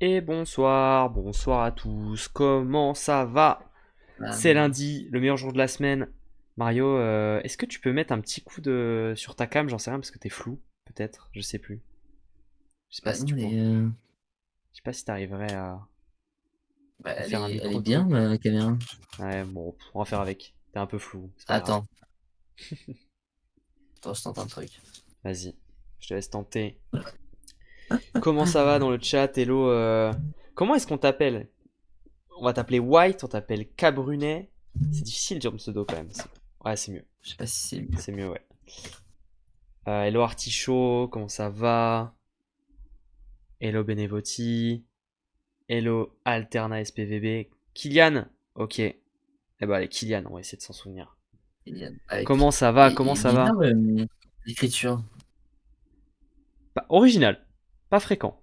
Et bonsoir à tous. Comment ça va? C'est Euh, lundi, le meilleur jour de la semaine. Mario, est-ce que tu peux mettre un petit coup de sur ta cam? J'en sais rien parce que t'es flou, peut-être. Je sais plus. Je sais pas si non, tu pourrais. Je sais pas si t'arriverais bah, à elle faire un est, elle est micro bien, truc. la caméra. Ouais, bon, on va faire avec. T'es un peu flou, c'est pas grave. Attends, attends, je tente un truc. Vas-y, je te laisse tenter. Comment ça va dans le chat? Hello. Comment est-ce qu'on t'appelle? On va t'appeler White, on t'appelle Cabrunet. C'est difficile de dire pseudo quand même. Ouais, c'est mieux. Je sais pas si c'est mieux. C'est mieux, ouais. Hello Artichaut, comment ça va? Hello Benevoti. Hello Alterna SPVB. Kylian. Ok. Eh ben allez, Kylian, on va essayer de s'en souvenir. Ah, Comment ça va? Comment il est ça va? bizarre, l'écriture. Original. Pas fréquent.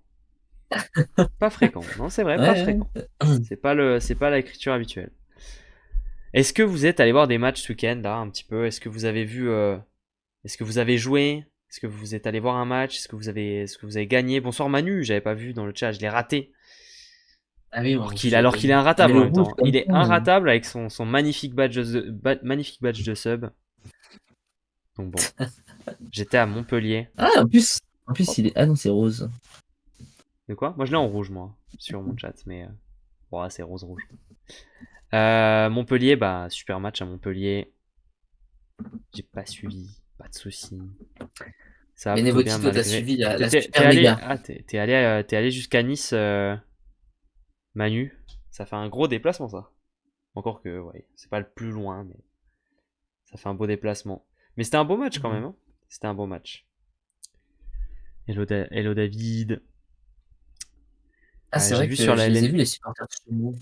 Pas fréquent. Non, c'est vrai, pas Ouais, fréquent. ouais. C'est pas l'écriture habituelle. Est-ce que vous êtes allé voir des matchs ce week-end là, un petit peu? Est-ce que vous avez vu est-ce que vous avez joué? Est-ce que vous êtes allé voir un match? Est-ce que vous avez gagné? Bonsoir Manu, j'avais pas vu dans le chat, je l'ai raté. Ah oui, moi Alors non plus, qu'il j'avais alors pas qu'il est vu. Ah, mais inratable en le même rouge, temps. comme Il est ça. inratable avec son magnifique badge de sub. Donc bon, j'étais à Montpellier. Ah, en plus, Hop. il est. Ah non, c'est rose. De quoi? Moi je l'ai en rouge moi sur mon chat, mais bon, c'est rose rouge. Montpellier, bah super match à Montpellier. J'ai pas suivi, pas de soucis. Ça va plutôt bien Benevoti, toi, t'as malgré. suivi la T'es Super allé, Méga. t'es allé jusqu'à Nice, Manu. Ça fait un gros déplacement ça. Encore que, ouais, c'est pas le plus loin, mais ça fait un beau déplacement. Mais c'était un beau match quand même, hein. C'était un beau match. Hello David. Ah, c'est J'ai vrai vu sur que la je les ai LN... vus, les supporters de chez nous.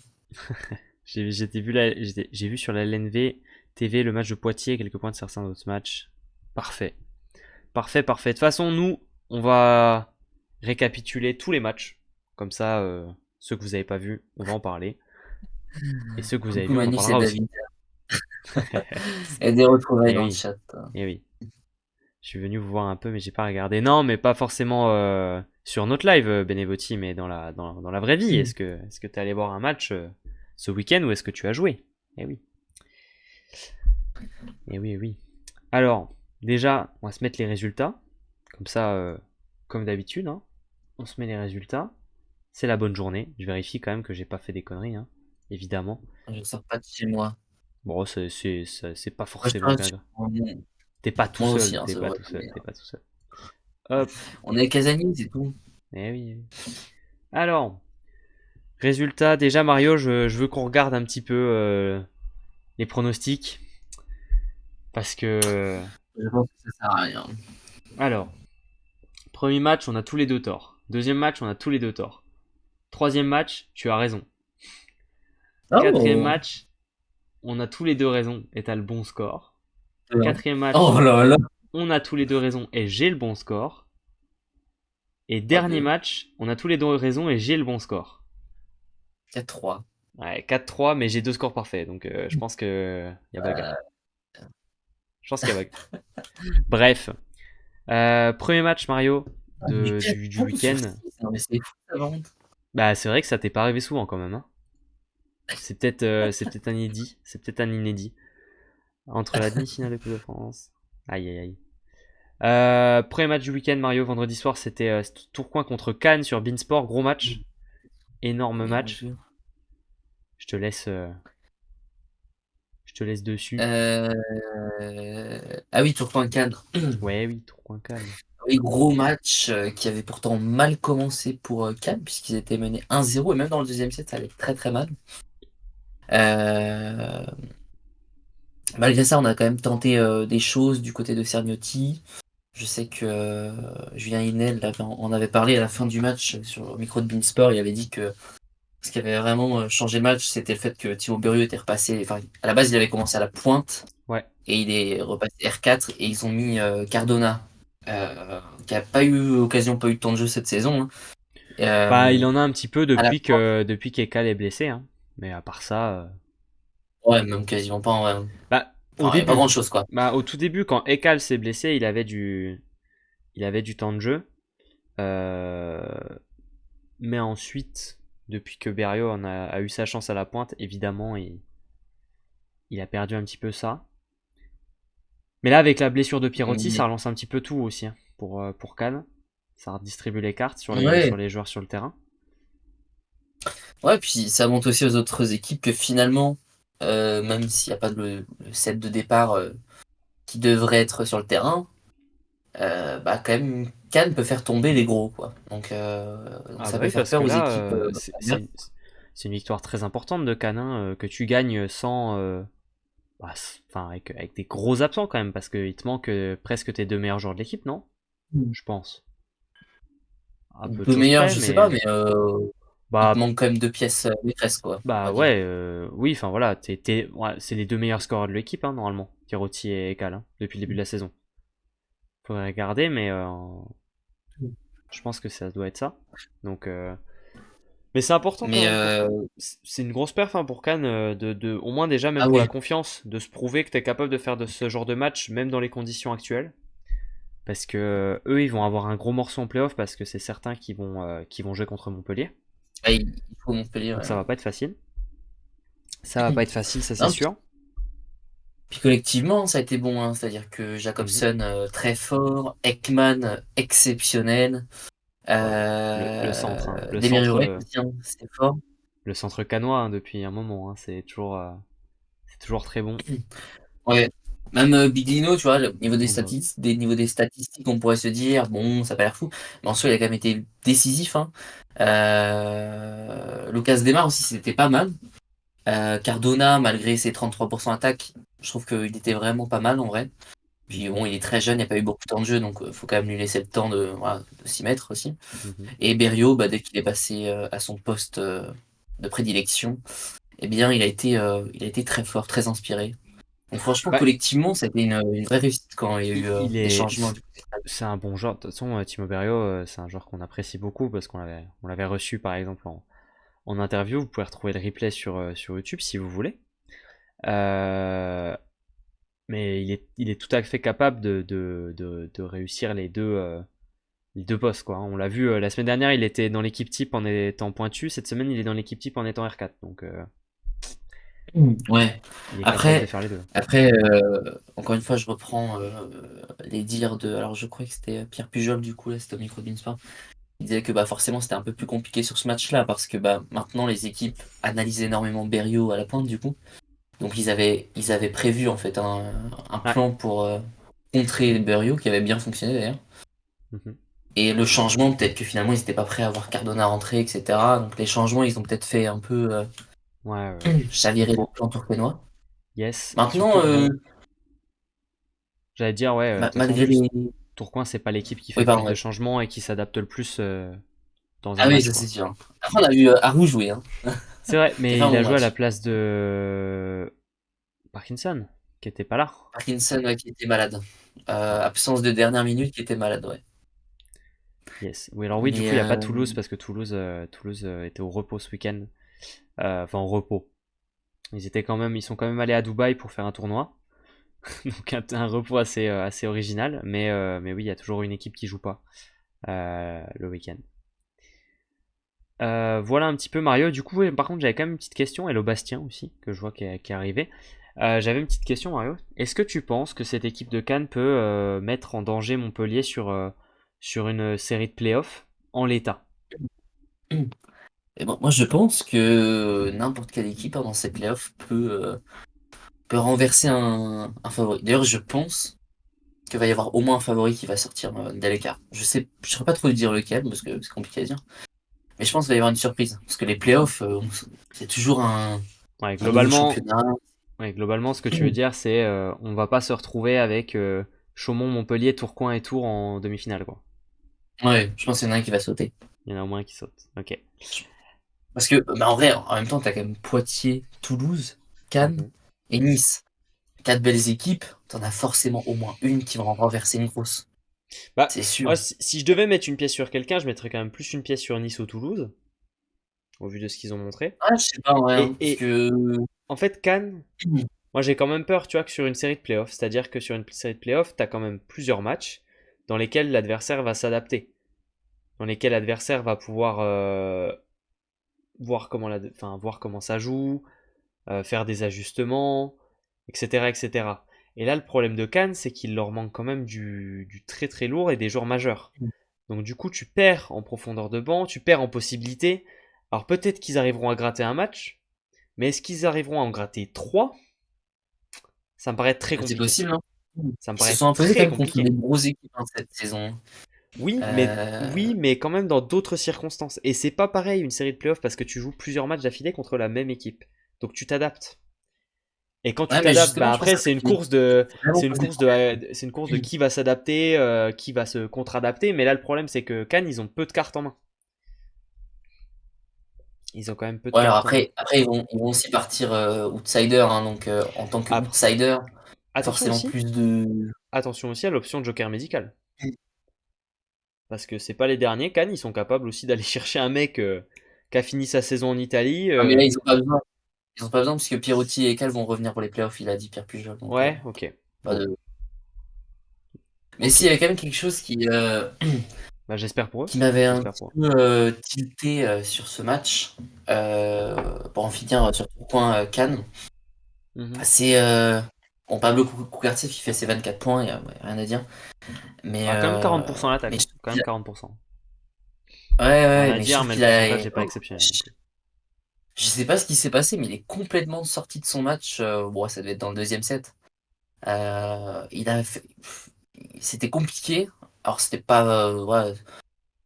j'ai vu sur la LNV TV le match de Poitiers et quelques points de certains autres matchs. Parfait. Parfait. De toute façon, nous, on va récapituler tous les matchs. Comme ça, ceux que vous n'avez pas vus, on va en parler. Et ceux que vous avez Coucou vus, on en Manu, c'est parlera aussi. David. Et des retrouvailles Et dans le oui, chat. et oui. Je suis venu vous voir un peu, mais j'ai pas regardé. Non, mais pas forcément sur notre live, Benevoti, mais dans la vraie vie. Est-ce que t'es allé voir un match ce week-end ou est-ce que tu as joué? Eh oui, eh oui. Alors, déjà, on va se mettre les résultats. Comme ça, comme d'habitude, hein. On se met les résultats. C'est la bonne journée. Je vérifie quand même que j'ai pas fait des conneries, hein. Évidemment. Je sors pas de chez moi. Bon, c'est pas Moi, je forcément travaille bien sur grave. mon- T'es pas tout Moi aussi, seul, hein, c'est vrai. t'es pas tout seul. Hop. On est casaniers, c'est tout. Eh oui, eh oui. Alors, résultat, déjà Mario, je veux qu'on regarde un petit peu les pronostics. Parce que... Je pense que ça sert à rien. Alors, premier match, on a tous les deux torts. Deuxième match, on a tous les deux torts. Troisième match, tu as raison. Quatrième Oh! match, on a tous les deux raison et t'as le bon score. Quatrième match, Oh là là! on a tous les deux raison et j'ai le bon score. Et Oh, dernier deux. match, on a tous les deux raison et j'ai le bon score. 4-3. Ouais, 4-3, mais j'ai deux scores parfaits, donc je pense que y a bug. Euh, Je pense qu'il y a bug. Bref, premier match Mario mais du 4 sur week-end. 6, non, mais c'est fou ça vente. Bah c'est vrai que ça t'est pas arrivé souvent quand même, hein. C'est peut-être un inédit. C'est peut-être un inédit. Entre la demi-finale de Coupe de France. Aïe aïe aïe. Premier match du week-end Mario, vendredi soir, c'était Tourcoing contre Cannes sur Beansport. Gros match. Énorme Mais mon match. Dieu. Je te laisse, je te laisse dessus. Euh... Ah oui, Tourcoing-Cannes. Ouais oui, Tourcoing-Cannes. Oui, gros match qui avait pourtant mal commencé pour Cannes, puisqu'ils étaient menés 1-0, et même dans le deuxième set, ça allait très très mal. Euh, Malgré ça, on a quand même tenté des choses du côté de Cergnotti. Je sais que Julien Hinel en avait parlé à la fin du match sur le micro de Beansport. Il avait dit que ce qui avait vraiment changé le match, c'était le fait que Thibaut Burieux était repassé. Enfin, à la base, il avait commencé à la pointe Ouais. et il est repassé R4 et ils ont mis Cardona, qui a pas eu occasion, pas eu de temps de jeu cette saison, hein. Bah il Euh, en a un petit peu à la pointe. depuis qu'Ekal est blessé, hein. Mais à part ça, Ouais, même quasiment pas en vrai. bah au Enfin, il n'y a pas début. grand chose quoi. Bah au tout début quand Ekal s'est blessé, il avait du temps de jeu. Euh, Mais ensuite, depuis que Berrios a eu sa chance à la pointe, évidemment, il a perdu un petit peu ça. Mais là, avec la blessure de Pirotti, ça Mais- relance un petit peu tout aussi hein, pour Cannes. Ça redistribue les cartes Ouais, sur les joueurs sur le terrain. ouais, puis ça montre aussi aux autres équipes que finalement, même s'il n'y a pas le set de départ qui devrait être sur le terrain, bah quand même, Cannes peut faire tomber les gros, quoi. Donc Ah ça bah peut oui, faire parce peur que aux là, équipes adverses. c'est une victoire très importante de Cannes, hein, que tu gagnes sans... bah, enfin, avec des gros absents quand même, parce qu'il te manque presque tes deux meilleurs joueurs de l'équipe, non? Je pense. À peu de Peu choses meilleur, près, je sais pas, mais... mais il te Bah, manque quand même deux pièces maîtresses, quoi, on bah va dire. ouais, oui, enfin voilà, ouais, c'est les deux meilleurs scoreurs de l'équipe, hein, normalement, Pirotti et Cal, hein, depuis le début de la saison. Faudrait regarder, mais je pense que ça doit être ça. Donc, mais c'est important quand Mais même c'est une grosse perf hein, pour Cannes, au moins déjà même ah pour oui, la confiance, de se prouver que tu es capable de faire de ce genre de match, même dans les conditions actuelles. Parce que eux, ils vont avoir un gros morceau en playoff parce que c'est certains qui vont jouer contre Montpellier. ah, il faut Montpellier. Donc Ouais. ça va pas être facile. Ça va pas être facile, ça c'est Non, sûr. puis collectivement, ça a été bon, hein. C'est-à-dire que Mhm. Jacobson très fort, Ekman exceptionnel, Le centre, hein. Demirbay aussi, hein, c'était fort. Le centre canois hein, depuis un moment, hein, c'est toujours très bon. Ouais. Même Biglino, tu vois, au niveau Oh, bah, niveau des statistiques, on pourrait se dire, bon, ça a pas l'air fou. Mais en soi, il a quand même été décisif, hein. Lucas Demar aussi, c'était pas mal. Cardona, malgré ses 33% attaque, je trouve qu'il était vraiment pas mal en vrai. Puis mhm, bon, il est très jeune, il n'y a pas eu beaucoup de temps de jeu, donc faut quand même lui laisser le temps de, voilà, de s'y mettre aussi. mhm. Et Berrios, bah, dès qu'il est passé à son poste de prédilection, eh bien, il a été très fort, très inspiré. Donc franchement, Bah, collectivement, ça a été une vraie réussite quand il y a eu il des est, changements. c'est un bon joueur. De toute façon, Timo Berrio, c'est un joueur qu'on apprécie beaucoup parce on l'avait reçu par exemple en interview. Vous pouvez retrouver le replay sur YouTube si vous voulez. Euh, mais il est tout à fait capable de réussir les deux postes, quoi. On l'a vu la semaine dernière, il était dans l'équipe type en étant pointu. Cette semaine, il est dans l'équipe type en étant R4. Donc, Ouais. il est capable de Après, faire les deux. après encore une fois, je reprends les dires de. Alors, je crois que c'était Pierre Pujol, du coup, là, c'était au micro de Beansport. Il disait que bah, forcément, c'était un peu plus compliqué sur ce match-là parce que bah, maintenant, les équipes analysent énormément Berrios à la pointe, du coup. Donc, ils avaient prévu en fait un Ouais. plan pour contrer Berrios qui avait bien fonctionné d'ailleurs. Mhm. Et le changement, peut-être que finalement, ils n'étaient pas prêts à voir Cardona rentrer, etc. Donc, les changements, ils ont peut-être fait un peu Ouais, ouais, ouais. chavirer le En- plan tourquenois. yes. Maintenant, Surtout que bon, j'allais dire, ouais, de toute façon, en malgré plus, les. Tourcoing, c'est pas l'équipe qui fait Oui, le plus pardon, de ouais. changements et qui s'adapte le plus dans un Ah oui, match, ça c'est quoi. sûr. Après, on a vu Arou jouer, hein, C'est vrai, qui a fait mais un il a bon joué à la match. place de Parkinson, qui était pas là. Parkinson, ouais, qui était malade. Ouais. Absence de dernière minute, qui était malade, ouais. Yes. Oui, alors oui, du Mais coup, il n'y a pas Toulouse parce que Toulouse était au repos ce week-end. Enfin, au repos. Ils sont quand même allés à Dubaï pour faire un tournoi. Donc un repos assez original. Mais oui, il y a toujours une équipe qui joue pas le week-end. Voilà un petit peu Mario. Du coup, oui, par contre, j'avais quand même une petite question. Hello Bastien aussi, que je vois qui est arrivé. J'avais une petite question, Mario. Est-ce que tu penses que cette équipe de Cannes peut mettre en danger Montpellier sur une série de playoffs en l'état? Et bon, moi, je pense que n'importe quelle équipe hein, dans ces playoffs peut renverser un favori. D'ailleurs, je pense qu'il va y avoir au moins un favori qui va sortir dès l'écart. Je ne saurais pas trop dire lequel, parce que c'est compliqué à dire. Mais je pense qu'il va y avoir une surprise. Parce que les playoffs, c'est toujours Ouais, un nouveau championnat. globalement, ce que tu veux dire, c'est on va pas se retrouver avec Chaumont, Montpellier, Tourcoing et Tours en demi-finale, quoi. Ouais, je pense qu'il y en a un qui va sauter. Il y en a au moins un qui saute. Ok. Parce que, bah, en vrai, en même temps, t'as quand même Poitiers, Toulouse, Cannes Mhm. et Nice. Quatre belles équipes, t'en as forcément au moins une qui va en renverser une grosse. Bah, C'est moi, sûr. si je devais mettre une pièce sur quelqu'un, je mettrais quand même plus une pièce sur Nice ou Toulouse, au vu de ce qu'ils ont montré. Ah, je sais pas en vrai, hein, parce Et que. en fait, Cannes, moi j'ai quand même peur, tu vois, que sur une série de playoffs, c'est-à-dire que sur une série de playoffs, t'as quand même plusieurs matchs dans lesquels l'adversaire va s'adapter. dans lesquels l'adversaire va pouvoir voir comment ça joue, faire des ajustements, etc., etc. Et là, le problème de Cannes, c'est qu'il leur manque quand même du très très lourd et des joueurs majeurs. Donc du coup, tu perds en profondeur de banc, tu perds en possibilité. Alors peut-être qu'ils arriveront à gratter un match, mais est-ce qu'ils arriveront à en gratter 3? Ça me paraît très C'est compliqué. possible, hein. Ça me Ils se paraît sont imposés quand très même contre des compliqué. grosses équipes hein, cette saison. Oui, Euh, mais quand même dans d'autres circonstances. Et c'est pas pareil une série de playoffs parce que tu joues plusieurs matchs d'affilée contre la même équipe. Donc tu t'adaptes. Et quand tu Ouais, mais t'adaptes, justement, bah je pense après que c'est une c'est course de, vraiment c'est une posé course de, problème. c'est une course de qui va s'adapter, qui va se contre-adapter. Mais là le problème c'est que Cannes ils ont peu de cartes en main. Ils ont quand même peu de Ouais, alors cartes en main. après ils vont aussi partir outsider, hein, donc en tant que Après, outsider, attention forcément aussi, plus de. attention aussi à l'option de joker médical. Parce que c'est pas les derniers. Cannes ils sont capables aussi d'aller chercher un mec qui a fini sa saison en Italie. Ah, mais là, ils ont pas besoin. Ils ont pas besoin parce que Pierotti et Cal vont revenir pour les playoffs, il a dit Pierre Pujol. Donc, Ouais, ok. pas Bon, de. Mais ok. si, il y avait quand même quelque chose qui, Bah, j'espère pour eux. qui m'avait un J'espère petit pour eux. peu tilté sur ce match, pour en finir sur le point Cannes. Mhm. C'est. Bon, Pablo Cougartiev, il fait ses 24 points, il y a ouais, rien à dire. Mais, Ah, quand même 40% à l'attaque, mais hein. je trouve Quand même 40%. ouais, Rien ouais, à mais je dire, trouve mais le qu'il a. pourcentage n'est pas exceptionnel non plus. Je sais pas ce qui s'est passé, mais il est complètement sorti de son match. Bon, ça devait être dans le deuxième set. Il a fait. C'était compliqué. Alors, c'était pas. Ouais,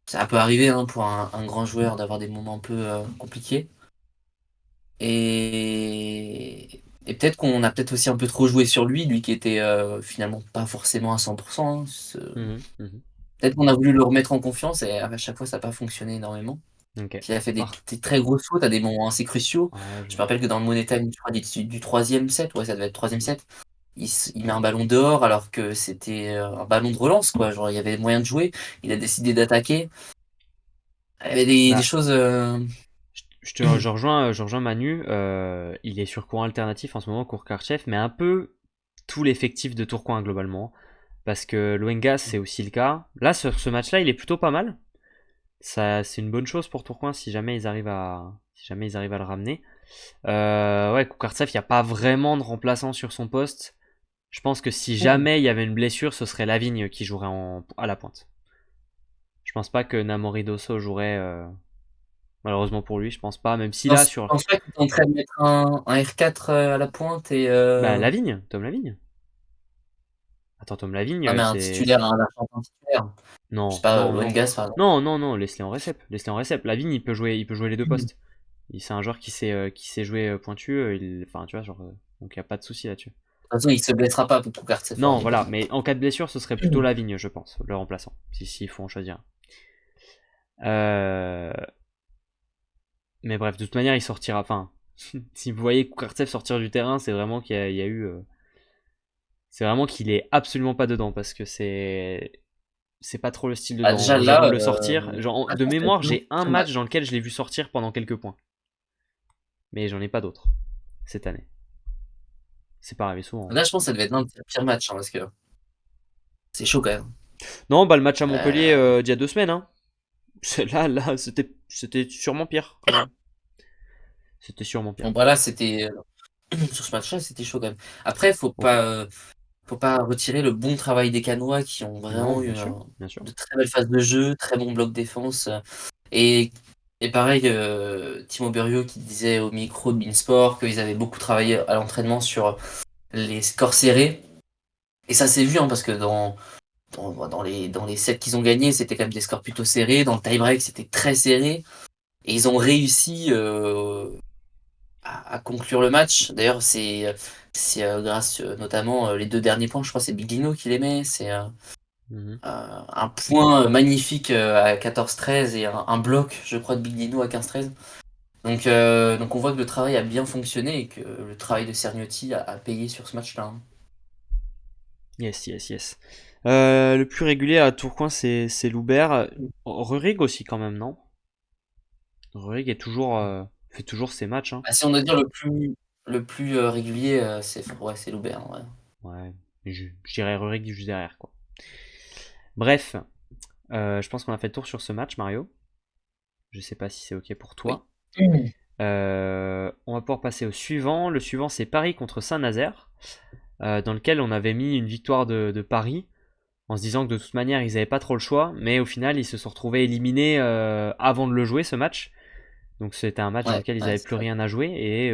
ça peut arriver hein, pour un grand joueur d'avoir des moments un peu compliqués. Et peut-être qu'on a peut-être aussi un peu trop joué sur lui qui était finalement pas forcément à 100%. Hein. Mhm, mhm. Peut-être qu'on a voulu le remettre en confiance et à chaque fois ça n'a pas fonctionné énormément. Ok. Il a fait Par... des très grosses fautes à des moments assez cruciaux. Ouais, Je me rappelle que dans le Money Time, je crois, du troisième set, ouais, ça devait être troisième Mhm. set, il met un ballon dehors alors que c'était un ballon de relance, quoi. Genre, il y avait moyen de jouer. Il a décidé d'attaquer. Il y avait des Bah, choses. je rejoins Manu. Il est sur courant alternatif en ce moment, Kourkardchev, mais un peu tout l'effectif de Tourcoing globalement. Parce que Luengas, c'est aussi le cas. Là, sur ce match-là, il est plutôt pas mal. Ça, c'est une bonne chose pour Tourcoing si jamais ils arrivent à le ramener. Ouais, Koukhartsev, il n'y a pas vraiment de remplaçant sur son poste. Je pense que si jamais il y avait une blessure, ce serait Lavigne qui jouerait à la pointe. Je pense pas que Namori Dosso jouerait, malheureusement pour lui, je pense pas, même si là, Je sur. pense pas qu'ils sont en train de mettre un R4 à la pointe et. Bah, Lavigne, Tom Lavigne. Attends, Tom Non, Lavigne, mais un titulaire, un argentin titulaire. Je sais Non, pas, non, non. Wengas, par exemple. Non, non, non, laisse-les en récep. Laisse-les en récep. Lavigne, il peut jouer les deux postes. C'est un joueur qui sait jouer pointu. Enfin, tu vois, genre. Donc, il n'y a pas de souci là-dessus. De toute façon, il se blessera pas pour Cougartiev, Non, il est pas voilà, bon. mais en cas de blessure, ce serait plutôt Lavigne, je pense, le remplaçant, s'il faut en choisir un. Mais bref, de toute manière, il sortira. Enfin, si vous voyez Koukartsev sortir du terrain, c'est vraiment il y a eu. C'est vraiment qu'il est absolument pas dedans parce que c'est pas trop le style Bah, dedans. déjà Moi, j'ai vu là, le sortir. Genre, de mémoire, j'ai un très mal. match dans lequel je l'ai vu sortir pendant quelques points, mais j'en ai pas d'autres cette année. C'est pas arrivé souvent, hein. Là, je pense que ça devait être l'un des pires matchs, hein, parce que c'est chaud quand même. Non, bah le match à Montpellier Euh, d'il y a 2 semaines, hein. Là, c'était sûrement pire quand même. C'était sûrement pire. bon, voilà, c'était sur ce match-là, c'était chaud quand même. Après, Ok. faut pas retirer le bon travail des Canois qui ont Non, vraiment eu bien sûr, bien sûr. de très belles phases de jeu, très bon bloc défense. Et, et pareil, Timo Burrio qui disait au micro de Beansport qu'ils avaient beaucoup travaillé à l'entraînement sur les scores serrés. Et ça s'est vu, hein, parce que dans les sets qu'ils ont gagnés, c'était quand même des scores plutôt serrés. Dans le tie-break, c'était très serré. Et ils ont réussi à conclure le match. D'ailleurs, c'est grâce notamment les deux derniers points, je crois que c'est Biglino qui les met. C'est Mhm. un point magnifique à 14-13 et un bloc, je crois, de Biglino à 15-13. Donc on voit que le travail a bien fonctionné et que le travail de Cerniotti a payé sur ce match-là. Hein. Yes, yes, yes. Le plus régulier à Tourcoing, c'est Loubert. Rurig aussi, quand même, non? Rurig fait toujours ses matchs, hein. Bah, si on doit dire le plus régulier, c'est Loubert. Ouais. Ouais, je dirais Rurig juste derrière, quoi. Bref, Je pense qu'on a fait le tour sur ce match, Mario. Je sais pas si c'est ok pour Oui. toi. On va pouvoir passer au suivant. Le suivant, c'est Paris contre Saint-Nazaire, dans lequel on avait mis une victoire de Paris, en se disant que de toute manière, ils n'avaient pas trop le choix, mais au final, ils se sont retrouvés éliminés avant de le jouer, ce match. Donc c'était un match dans Ouais, lequel ils ouais, n'avaient c'est plus ça. rien à jouer, et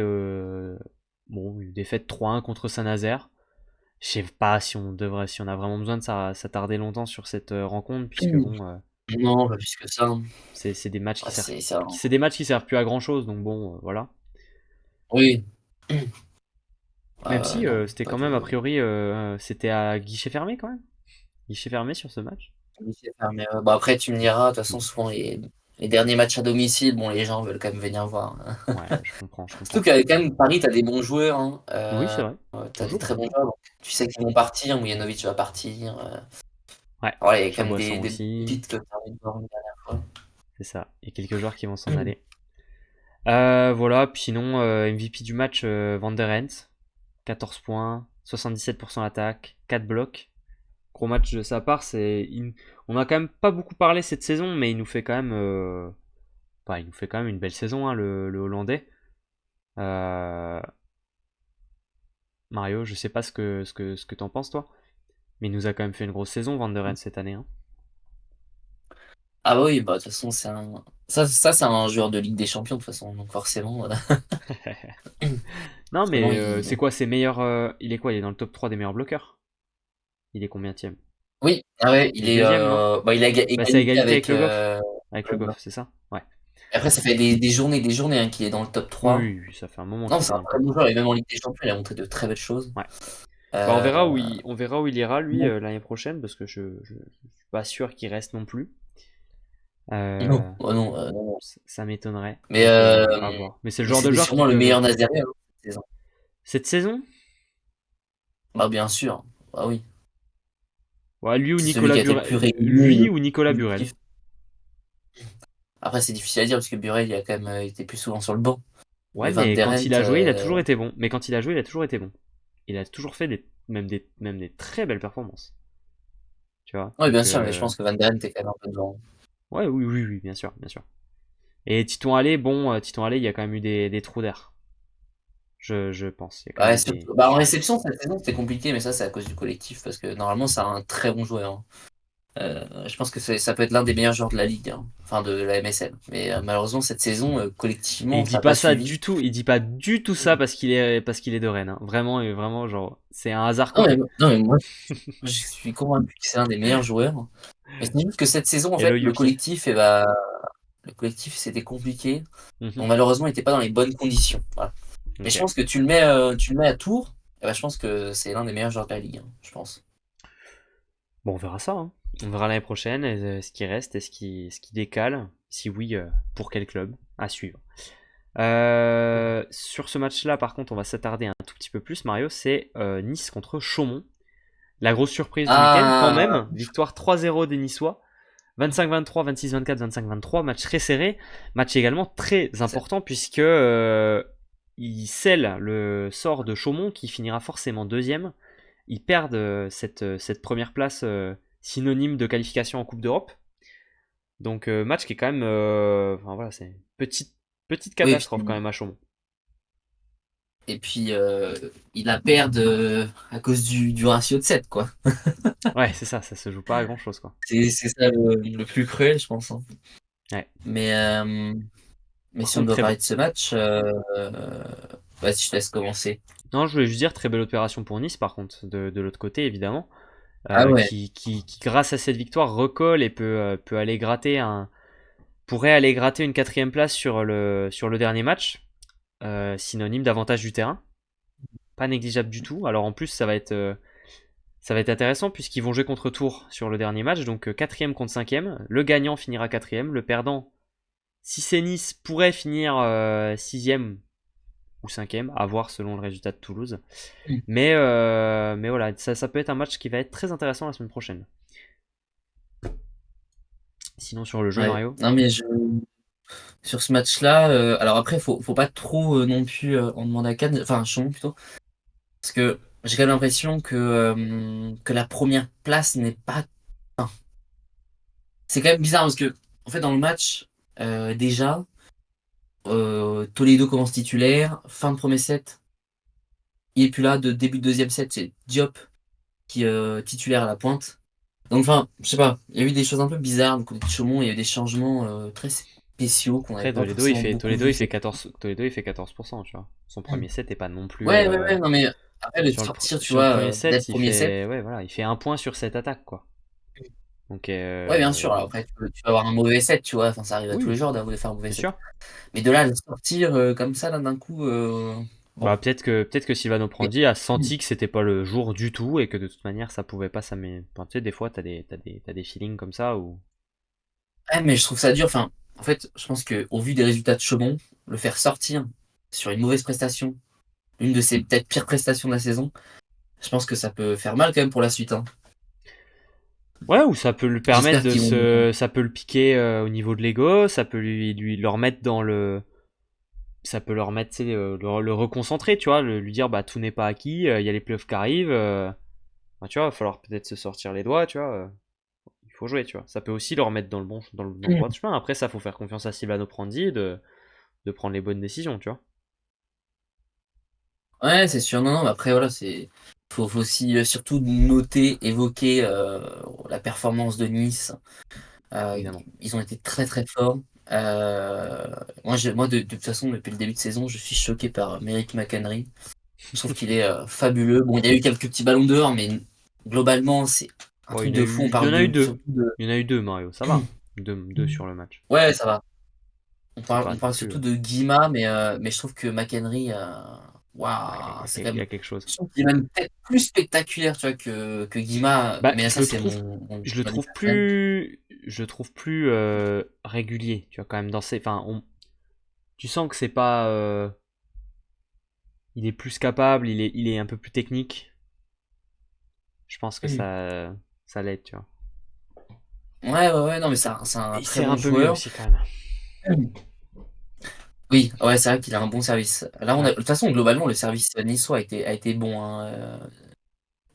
bon, une défaite 3-1 contre Saint-Nazaire. Je sais pas si on a vraiment besoin de s'attarder longtemps sur cette rencontre, puisque bon, Non, pas plus que ça, hein. c'est des matchs Ouais, c'est ça, hein. c'est des matchs qui servent plus à grand chose, donc bon, voilà. Oui. Même si Non, c'était pas quand même, a de. priori, c'était à guichet fermé quand même. Guichet fermé sur ce match. Mais bon, après, tu me diras, de toute façon, souvent, les derniers matchs à domicile, bon, les gens veulent quand même venir voir, hein. Ouais, je comprends, je Surtout comprends. qu'avec quand même Paris, t'as des bons joueurs, hein. Oui, c'est vrai. T'as On des joue très bien, bons ouais. joueurs. Donc tu sais qu'ils vont partir, Mujanovic va partir. Ouais, Voilà, il y a quand même Chaboisson des aussi, pépites que t'as envie de voir une dernière fois. c'est ça. Et quelques joueurs qui vont s'en aller. Voilà, puis sinon, MVP du match, Van der Hens, 14 points, 77% attaque, 4 blocs. Gros match de sa part, on a quand même pas beaucoup parlé cette saison, mais il nous fait quand même, il nous fait quand même une belle saison, hein, le Hollandais. Euh, Mario, je sais pas ce que t'en penses, toi, mais il nous a quand même fait une grosse saison, Van der Hens, cette année, hein. Ah bah oui, bah de toute façon, ça c'est un joueur de Ligue des Champions, de toute façon, donc forcément, voilà. Non, Forcément, mais c'est quoi ses meilleurs. Il est quoi? Il est dans le top 3 des meilleurs bloqueurs? Il est combienième? Oui, ah ouais, Il est deuxième, non? bah, il a Bah, c'est à égalité égalité avec avec. Le Goff. Avec Le Le Goff, Goff. c'est ça? Ouais. Après, ça fait des journées hein, qu'il est dans le top Oui, 3. oui, oui, ça fait un moment Non, qu'il est c'est un dans le très top bon 3. joueur, et même en Ligue des Champions, il a montré de très belles choses. Ouais. Bah, Euh, on verra où il ira, lui, bon, l'année prochaine, parce que je suis pas sûr qu'il reste non plus. non, Euh, oh non, non. Ça m'étonnerait. Mais, Donc, à voir. Mais c'est le genre de c'était joueur qui sûrement le peuvent. meilleur Nazaire hein, cette saison. Cette saison? Bah, bien sûr. Bah oui. Ouais, C'est celui qui a été le plus régulier, Lui le ou plus Nicolas Burel. productif. Après, c'est difficile à dire parce que Burel, il a quand même été plus souvent sur le banc. Ouais, Mais Van mais der quand il Ent, a joué, il a toujours été bon. Mais quand il a joué, il a toujours été bon. Il a toujours fait même des très belles performances. Tu vois? ouais, bien Donc, sûr, mais je pense que Van der Ent est quand même un peu devant. ouais, oui, oui, oui, bien sûr, bien sûr. Et Titon Allé, bon, Titon Allé, il y a quand même eu des trous d'air. Je pense. Il y a quand même Ouais, eu des. bah, en réception, cette saison, c'était compliqué, mais ça, c'est à cause du collectif parce que normalement, c'est un très bon joueur, hein. Je pense que ça peut être l'un des meilleurs joueurs de la ligue, hein. Enfin de la MSL. Mais malheureusement, cette saison, Et collectivement, il ça dit n'a pas pas ça suivi. du tout. Il dit pas du tout ça parce qu'il est de Rennes, hein. Vraiment, vraiment, genre, c'est un hasard Non, complet. mais moi, je suis convaincu que c'est un des meilleurs joueurs. Mais c'est juste que cette saison, en fait, Hello Yuki. le collectif, c'était compliqué. Mhm. Donc malheureusement, il n'était pas dans les bonnes conditions. Voilà. Mais je Ok. pense que tu le mets à Tours, et ben, je pense que c'est l'un des meilleurs joueurs de la ligue, hein, je pense. Bon, on verra ça, hein. On verra l'année prochaine ce qui reste et ce qui décale. Si oui, pour quel club à suivre. Sur ce match-là, par contre, on va s'attarder un tout petit peu plus, Mario. C'est Nice contre Chaumont. La grosse surprise du week-end, quand Ah, même. Victoire 3-0 des Niçois. 25-23, 26-24, 25-23. Match très serré. Match également très important puisque il scelle le sort de Chaumont qui finira forcément deuxième. Ils perdent cette première place synonyme de qualification en Coupe d'Europe. Donc match qui est quand même, enfin voilà, c'est une petite oui, catastrophe quand même à Chaumont. et puis ils la perdent à cause du ratio de 7 quoi. Ouais, c'est ça se joue pas à grand chose quoi. C'est ça le plus cruel, je pense, hein. Ouais. Mais, euh, mais Par si on contre, doit très parler de ce match, vas-y, je te laisse commencer. non, je voulais juste dire très belle opération pour Nice par contre, de l'autre côté évidemment, Ah ouais. qui grâce à cette victoire recolle et peut aller gratter pourrait aller gratter une quatrième place sur le dernier match, synonyme d'avantage du terrain, pas négligeable du tout. Alors en plus ça va être intéressant puisqu'ils vont jouer contre Tours sur le dernier match, donc quatrième contre cinquième. Le gagnant finira quatrième, le perdant, si c'est Nice, pourrait finir sixième ou cinquième, à voir selon le résultat de Toulouse. Mais voilà, ça peut être un match qui va être très intéressant la semaine prochaine. Sinon sur le jeu, Ouais. Mario. Non, mais sur ce match-là, alors après, faut pas trop non plus en demander à Cannes, enfin, Chambon plutôt, parce que j'ai quand même l'impression que la première place n'est pas. Enfin, c'est quand même bizarre parce que, en fait, dans le match, déjà, Toledo commence titulaire, fin de premier set, il est plus là, de début de deuxième set, c'est Diop qui titulaire à la pointe. Donc, enfin, je sais pas, il y a eu des choses un peu bizarres du côté de Chaumont, il y a eu des changements très spéciaux qu'on n'avait Après, pas forcément beaucoup Toledo, vu. il fait 14%, tu vois. Son premier set est pas non plus. Ouais, ouais, ouais, non, mais après, le sortir, tu Sur le vois, premier dès le set, premier set, ouais, voilà, il fait un point sur cette attaque, quoi. Donc, ouais, bien sûr. Alors après, tu peux avoir un mauvais set, tu vois. Enfin, ça arrive à tous les oui, joueurs de faire un mauvais bien set. sûr. Mais de là, à le sortir comme ça, là, d'un coup, Bah, bon. peut-être que Silvano Mais, Prandi a senti que c'était pas le jour du tout et que de toute manière, ça pouvait pas s'améliorer. Enfin, tu sais, des fois, t'as des feelings comme ça où. ouais, mais je trouve ça dur. Enfin, en fait, je pense qu'au vu des résultats de Chaumont, le faire sortir sur une mauvaise prestation, une de ses peut-être pires prestations de la saison, je pense que ça peut faire mal quand même pour la suite. Hein. Ouais, ou ça peut lui permettre J'espère qu'ils vont. ça peut le piquer au niveau de l'ego, ça peut le remettre dans le, ça peut le remettre, tu sais, le reconcentrer, tu vois, lui dire, bah, tout n'est pas acquis, il y a les playoffs qui arrivent, bah, tu vois, il va falloir peut-être se sortir les doigts, tu vois, il faut jouer, tu vois. Ça peut aussi le remettre dans le bon, dans le droit de chemin. Après, ça, faut faire confiance à Silvano Prandi de prendre les bonnes décisions, tu vois. Ouais, c'est sûr. Non, non, mais après, voilà, faut aussi surtout noter, évoquer la performance de Nice. Euh, Évidemment. Ils ont été très très forts. Moi, de toute façon, depuis le début de saison, je suis choqué par Merrick McHenry. Je trouve qu'il est fabuleux. Bon, il y a eu quelques petits ballons dehors, mais globalement, c'est un Bon, truc de fou. On il y parle en a eu de deux. surtout de. Il y en a eu deux, Mario, ça va. Deux sur le match. Ouais, ça va. C'est pas On non parle plus. surtout de Guima, mais je trouve que McHenry, Ah, waouh, c'est quand il y même. a quelque chose. Je trouve qu'il est même peut-être plus spectaculaire, tu vois, que Guima. Bah, Mais ça, c'est je le mon avis trouve personnel. je le trouve plus régulier, tu vois, quand même, dans ses, enfin, tu sens que c'est pas, il est plus capable, il est un peu plus technique. Je pense que ça l'aide, tu vois. Ouais, ouais, ouais, non, mais c'est un Et il très sert bon un peu mieux joueur. aussi, quand même. Oui, ouais, c'est vrai qu'il a un bon service. Là, Ouais. de toute façon, globalement, le service niçois a été bon. Hein.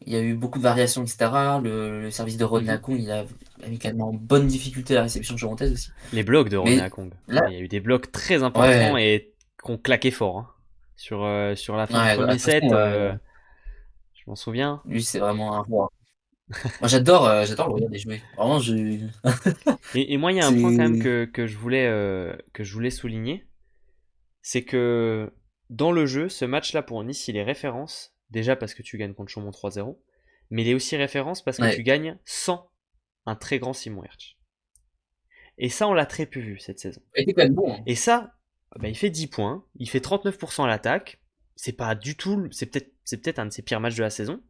Il y a eu beaucoup de variations, etc. Le service de Rodney Mhm. Akung, il a amicalement en bonne difficulté à la réception charentaise aussi. Les blocs de René Mais Akong. là, Il y a eu des blocs très importants ouais, et qu'on claquait fort, hein. Sur la fin de ouais, de premier toute set, façon, je m'en souviens. lui, c'est vraiment un roi. Moi, j'adore le regarder jouer. Vraiment, Et moi, il y a un point quand même c'est. que je voulais souligner, c'est que dans le jeu, ce match-là pour Nice, il est référence, déjà parce que tu gagnes contre Chaumont 3-0, mais il est aussi référence parce que tu Ouais, gagnes sans un très grand Simon Hertz. Et ça, on l'a très peu vu cette saison. il était quand même bon. Hein. Et ça, bah, il fait 10 points, il fait 39% à l'attaque, c'est pas du tout, c'est peut-être un de ses pires matchs de la saison,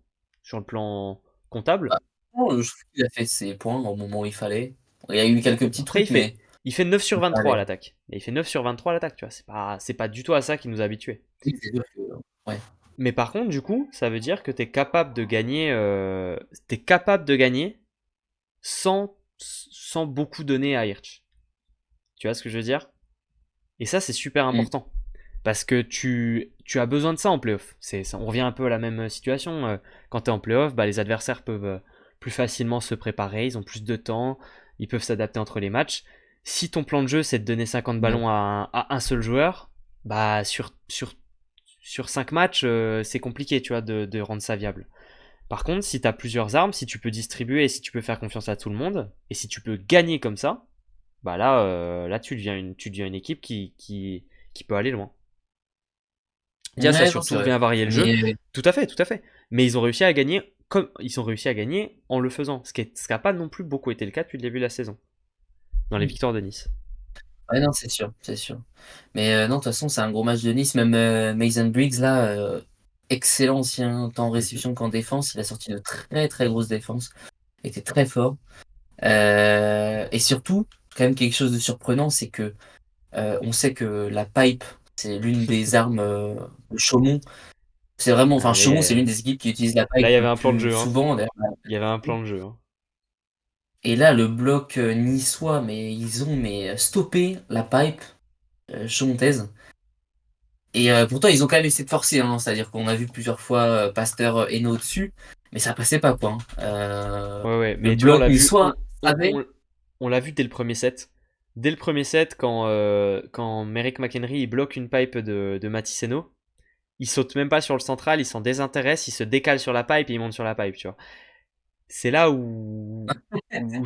sur le plan comptable. Bah, non, je trouve qu'il a fait ses points au moment où il fallait. Il y a eu quelques petits Après, trucs, mais il fait 9 sur ça 23 à allait. l'attaque. Et il fait 9 sur 23 à l'attaque, tu vois. C'est pas du tout à ça qu'il nous a habitués. Oui, c'est sûr que. Ouais. Mais par contre, du coup, ça veut dire que tu es capable de gagner, t'es capable de gagner sans beaucoup donner à Hirsch. Tu vois ce que je veux dire? Et ça, c'est super Mm. important. Parce que tu as besoin de ça en playoff. On revient un peu à la même situation. Quand tu es en playoff, bah, les adversaires peuvent plus facilement se préparer, ils ont plus de temps, ils peuvent s'adapter entre les matchs. Si ton plan de jeu, c'est de donner 50 Ouais. ballons à un seul joueur, bah, sur 5 matchs, c'est compliqué, tu vois, de rendre ça viable. Par contre, si tu as plusieurs armes, si tu peux distribuer, si tu peux faire confiance à tout le monde, et si tu peux gagner comme ça, bah là, là tu deviens une équipe qui peut aller loin. Déjà, ça a Ouais, non, c'est surtout vrai. bien varié le jeu. Mais Tout à fait, tout à fait. Mais ils ont réussi à gagner comme ils ont réussi à gagner en le faisant. Ce qui n'a pas non plus beaucoup été le cas depuis le début de la saison. Dans les victoires de Nice. ouais, non, c'est sûr, c'est sûr. Mais non, de toute façon, c'est un gros match de Nice. Même Mason Briggs, là, excellent ancien tant en Mhm. réception qu'en défense. Il a sorti de très très grosses défenses. Il était très fort. Et surtout, quand même quelque chose de surprenant, c'est que on sait que la pipe, c'est l'une des armes de Chaumont. C'est vraiment, enfin, Chaumont, c'est Allez, l'une des équipes qui utilise la là pipe il y avait le un plan de plus jeu. Hein. souvent. D'ailleurs. Il y avait un plan de jeu. Hein. Et là, le bloc niçois, mais ils ont stoppé la pipe chaummontaise. Et pourtant, ils ont quand même essayé de forcer, hein, c'est-à-dire qu'on a vu plusieurs fois Pasteur Hainaut dessus, mais ça passait pas, quoi. Hein. Ouais, ouais. Le Mais tu vois, on bloc l'a vu. niçois savait. on l'a vu dès le premier set. Dès le premier set, quand Merrick McHenry il bloque une pipe de Matiseno, il saute même pas sur le central, il s'en désintéresse, il se décale sur la pipe et il monte sur la pipe, tu vois. C'est là où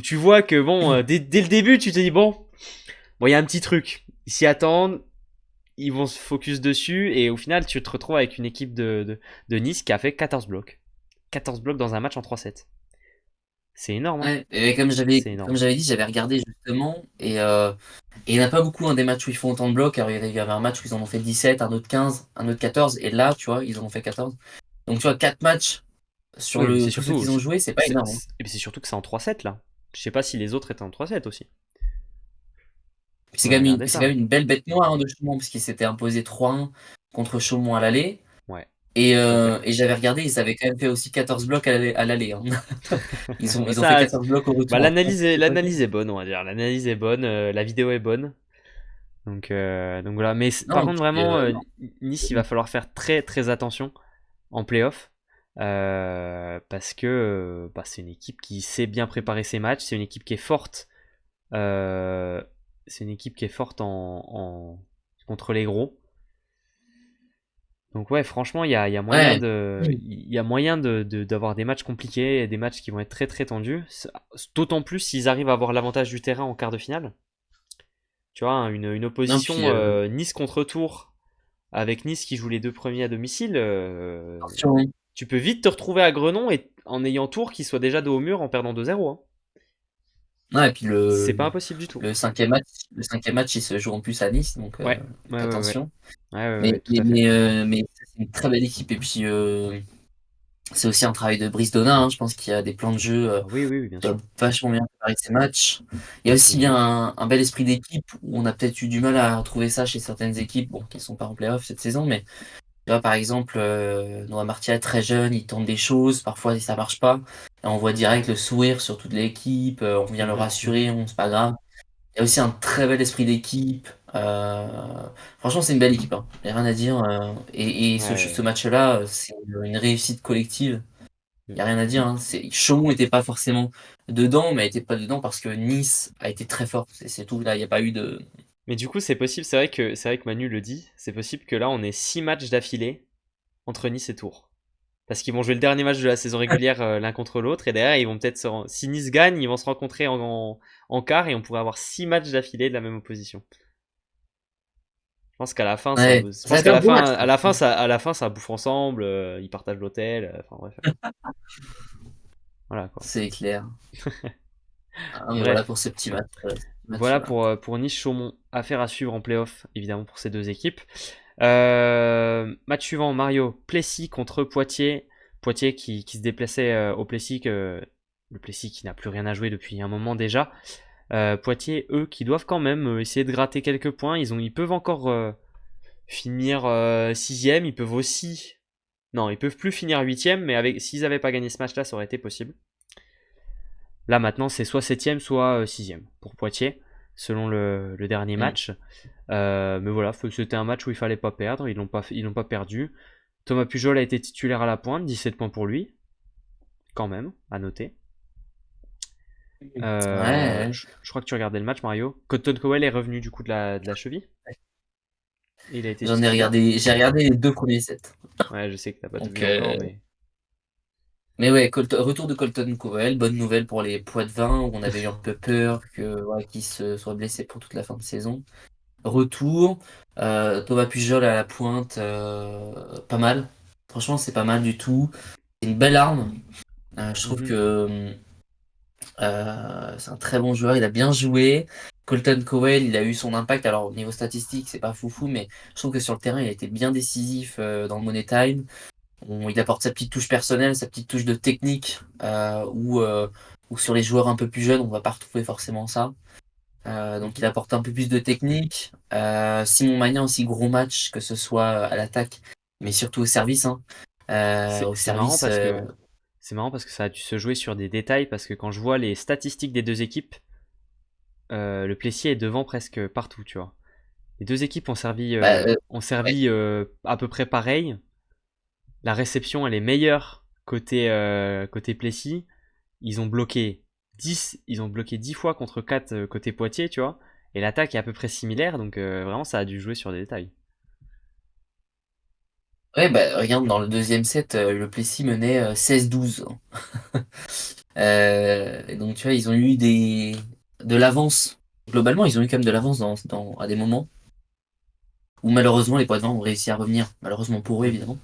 tu vois que bon, dès le début, tu te dis bon, il y a un petit truc. Ils s'y attendent, ils vont se focus dessus et au final, tu te retrouves avec une équipe de Nice qui a fait 14 blocs. 14 blocs dans un match en 3-7. C'est énorme, hein. Ouais, et C'est comme énorme. j'avais dit, j'avais regardé justement, et il n'y en a pas beaucoup des matchs où ils font autant de blocs. Alors, il y avait un match où ils en ont fait 17, un autre 15, un autre 14, et là, tu vois, ils en ont fait 14. Donc, tu vois, 4 matchs sur Oui, mais c'est tous ceux surtout, qu'ils ont joué, c'est pas énorme, hein. et puis c'est surtout que c'est en 3-7 là. Je sais pas si les autres étaient en 3-7 aussi. Puis Faudrait regarder c'est quand ça. même une belle bête noire hein, de Chaumont, parce qu'ils s'étaient imposés 3-1 contre Chaumont à l'aller. Ouais, tout à fait. Et j'avais regardé, ils avaient quand même fait aussi 14 blocs à l'aller, hein. Bah Ils ont fait ça, 14 blocs au bah retour. C'est pas cool. l'analyse est bonne, on va dire. L'analyse est bonne, la vidéo est bonne. Donc voilà. Mais par Non, contre, puis, vraiment, non. Nice, il va falloir faire très très attention en playoff. Parce que bah, c'est une équipe qui sait bien préparer ses matchs. C'est une équipe qui est forte. euh, c'est une équipe qui est forte contre les gros. Donc ouais, franchement, il y a moyen Ouais. il y a moyen d'avoir des matchs compliqués et des matchs qui vont être très très tendus. D'autant plus s'ils arrivent à avoir l'avantage du terrain en quart de finale. Tu vois, hein, une Non, opposition puis, Nice contre Tours avec Nice qui joue les deux premiers à domicile. attention, hein. Tu peux vite te retrouver à Grenon et en ayant Tours qui soit déjà dos au mur en perdant 2-0, hein. Ouais, et puis C'est pas impossible du tout. le cinquième match, il se joue en plus à Nice, Ouais, ouais, ouais, ouais. attention. Ouais, ouais, ouais, tout à fait. Mais c'est une très belle équipe. Et puis, c'est aussi un travail de Brice Donat, hein. Je pense qu'il y a des plans de jeu, Ah oui, oui, oui, bien qui doivent sûr. vachement bien préparer ces matchs. Il y a aussi bien Mhm. un bel esprit d'équipe où on a peut-être eu du mal à retrouver ça chez certaines équipes, bon, qui sont pas en playoff cette saison, mais tu vois, par exemple, Noah Martial est très jeune, il tente des choses, parfois ça marche pas. Et on voit direct le sourire sur toute l'équipe, on vient le Mhm. rassurer, on c'est pas grave. Il y a aussi un très bel esprit d'équipe. Franchement, c'est une belle équipe, hein. Il y a rien à dire. Et ce Ouais. match-là, c'est une réussite collective. Il Mm. y a rien à dire, hein. Chaumont n'était pas forcément dedans, mais n'était pas dedans parce que Nice a été très fort. C'est tout. Là, il n'y a pas eu de. Mais du coup, c'est possible, c'est vrai que Manu le dit, c'est possible que là on ait 6 matchs d'affilée entre Nice et Tours. Parce qu'ils vont jouer le dernier match de la saison régulière l'un contre l'autre et derrière ils vont peut-être si Nice gagne, ils vont se rencontrer en quart et on pourrait avoir 6 matchs d'affilée de la même opposition. Je pense qu'à la fin Ouais, je ça va pense être un beau match. à la fin ça bouffe ensemble, ils partagent l'hôtel, enfin bref. Voilà quoi. C'est clair. Ah, mais voilà Bref, pour ce petit match, voilà match-là. pour Nice Chaumont, affaire à suivre en playoff évidemment pour ces deux équipes. Match suivant, Mario. Plessis contre Poitiers. Poitiers qui se déplaçait au Plessis, le Plessis qui n'a plus rien à jouer depuis un moment déjà. Poitiers, eux, qui doivent quand même essayer de gratter quelques points. Ils peuvent encore finir sixième. Ils peuvent aussi... Non, ils peuvent plus finir huitième, mais s'ils n'avaient pas gagné ce match-là, ça aurait été possible. Là maintenant, c'est soit septième, soit sixième pour Poitiers, selon le dernier Mm. match. Mais voilà, c'était un match où il fallait pas perdre. Ils l'ont pas perdu. Thomas Pujol a été titulaire à la pointe, 17 points pour lui, quand même, à noter. Ouais, ouais. Je crois que tu regardais le match, Mario. Cotton Cowell est revenu du coup de la cheville et il a été titulaire. J'ai regardé les deux premiers sets. Ouais, je sais que t'as pas tout Donc, vu encore, mais. mais ouais, retour de Colton Cowell, bonne nouvelle pour les Poitevins où on avait eu un peu peur que voilà, qu'il se soit blessé pour toute la fin de saison. Retour, Thomas Pujol à la pointe, pas mal. Franchement, c'est pas mal du tout. C'est une belle arme. Je trouve Mhm. que c'est un très bon joueur. Il a bien joué. Colton Cowell, il a eu son impact. Alors, au niveau statistique, c'est pas foufou, mais je trouve que sur le terrain, il a été bien décisif dans le Money Time. Il apporte sa petite touche personnelle, sa petite touche de technique, où sur les joueurs un peu plus jeunes, on va pas retrouver forcément ça. Donc il Mhm. apporte un peu plus de technique. Simon Magnan aussi gros match, que ce soit à l'attaque, mais surtout au service, hein. C'est Au c'est marrant service, parce que c'est marrant parce que ça a dû se jouer sur des détails parce que quand je vois les statistiques des deux équipes, le Plessis est devant presque partout, tu vois. Les deux équipes bah, ont ouais. servi à peu près pareil. La réception, elle est meilleure côté Plessis. Ils ont bloqué ils ont bloqué 10 fois contre 4 côté Poitiers, tu vois. Et l'attaque est à peu près similaire, donc vraiment ça a dû jouer sur des détails. Ouais, bah, regarde, dans le deuxième set, le Plessis menait 16-12. Et donc, tu vois, ils ont eu de l'avance. Globalement, ils ont eu quand même de l'avance à des moments où malheureusement les Poitevins ont réussi à revenir. Malheureusement pour eux, évidemment.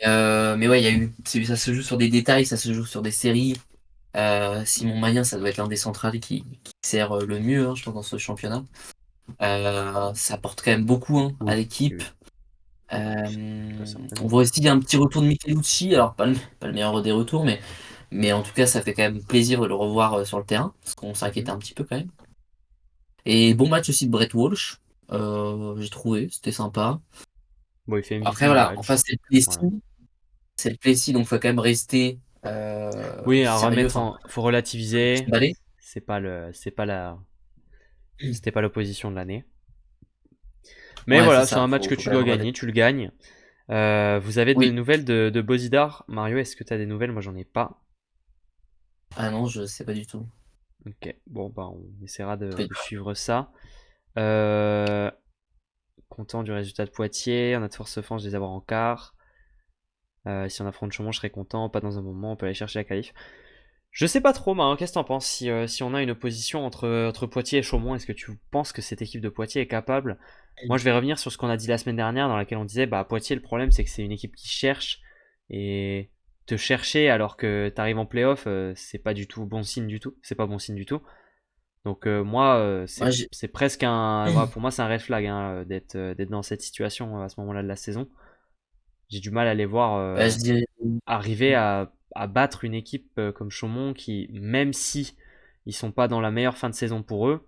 Mais ouais, il y a eu, ça se joue sur des détails, ça se joue sur des séries. Simon Mayen, ça doit être l'un des centrales qui sert le mieux, hein, je pense, dans ce championnat. Ça apporte quand même beaucoup, hein, à Oui, l'équipe. oui, On certainement. voit aussi un petit retour de Michelucci, alors pas le meilleur des retours, mais en tout cas, ça fait quand même plaisir de le revoir sur le terrain, parce qu'on s'inquiétait Mhm. un petit peu quand même. Et bon match aussi de Brett Walsh, j'ai trouvé, c'était sympa. Bon, il fait MVP Après du voilà, en match. face Ouais. c'est le Plessis, donc faut quand même rester Oui, à sérieux, remettre enfin, en. Faut relativiser. s'emballer. C'est pas le. C'est pas la. C'était pas l'opposition de l'année. Mais Ouais, c'est voilà, c'est ça, un match que faut tu quand même dois remettre. gagner, tu le gagnes. Vous avez des Oui. nouvelles de Bozidar? Mario, est-ce que tu as des nouvelles? Moi, j'en ai pas. Ah non, je sais pas du tout. Ok, bon, bah, on essaiera Oui. de suivre ça. Euh, Content du résultat de Poitiers. On a de force chance de les avoir en quart. Si on affronte Chaumont, je serais content. Pas dans un moment, on peut aller chercher la qualif. Je sais pas trop, Marin, qu'est-ce que t'en penses si on a une opposition entre Poitiers et Chaumont, est-ce que tu penses que cette équipe de Poitiers est capable? Moi, je vais revenir sur ce qu'on a dit la semaine dernière, dans laquelle on disait, bah, Poitiers, le problème, c'est que c'est une équipe qui cherche, et te chercher alors que t'arrives en playoff, c'est pas du tout bon signe du tout. C'est pas bon signe du tout. Donc, moi, Moi, c'est presque un. Voilà, pour moi, c'est un red flag hein, d'être dans cette situation à ce moment-là de la saison. J'ai du mal à les voir bah, je dirais. arriver à battre une équipe comme Chaumont qui, même si ils sont pas dans la meilleure fin de saison pour eux,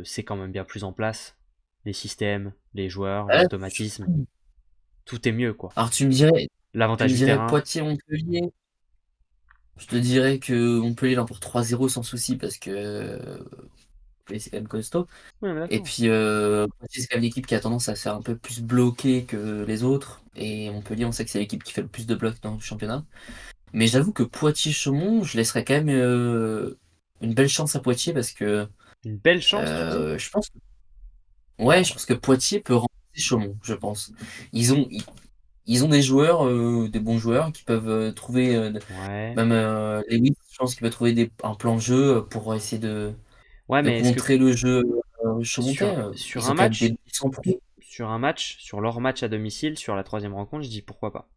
c'est quand même bien plus en place. Les systèmes, les joueurs, les Ouais. automatismes, tout est mieux quoi. Alors tu L'avantage me du dirais terrain, Poitiers-Montpellier. Je te dirais que Montpellier l'emporte 3-0 sans souci parce que Montpellier, c'est quand même costaud. oui, mais Et d'accord. puis Poitiers, c'est quand même l'équipe qui a tendance à se faire un peu plus bloquer que les autres. Et Montpellier, on sait que c'est l'équipe qui fait le plus de blocs dans le championnat. Mais j'avoue que Poitiers-Chaumont, je laisserais quand même une belle chance à Poitiers parce que Une belle chance, tu dis? je pense, ouais, je Wow. pense que Poitiers peut remplacer Chaumont, je pense. Ils ont, ils ont des joueurs, des bons joueurs qui peuvent trouver, Ouais. même Lewis, je pense qu'il peut trouver un plan de jeu pour essayer Ouais, de mais est-ce que contrer le jeu chaumonntais. sur Ils un ont quand même match, des sans pro. sur leur match à domicile, sur la troisième rencontre, je dis pourquoi pas.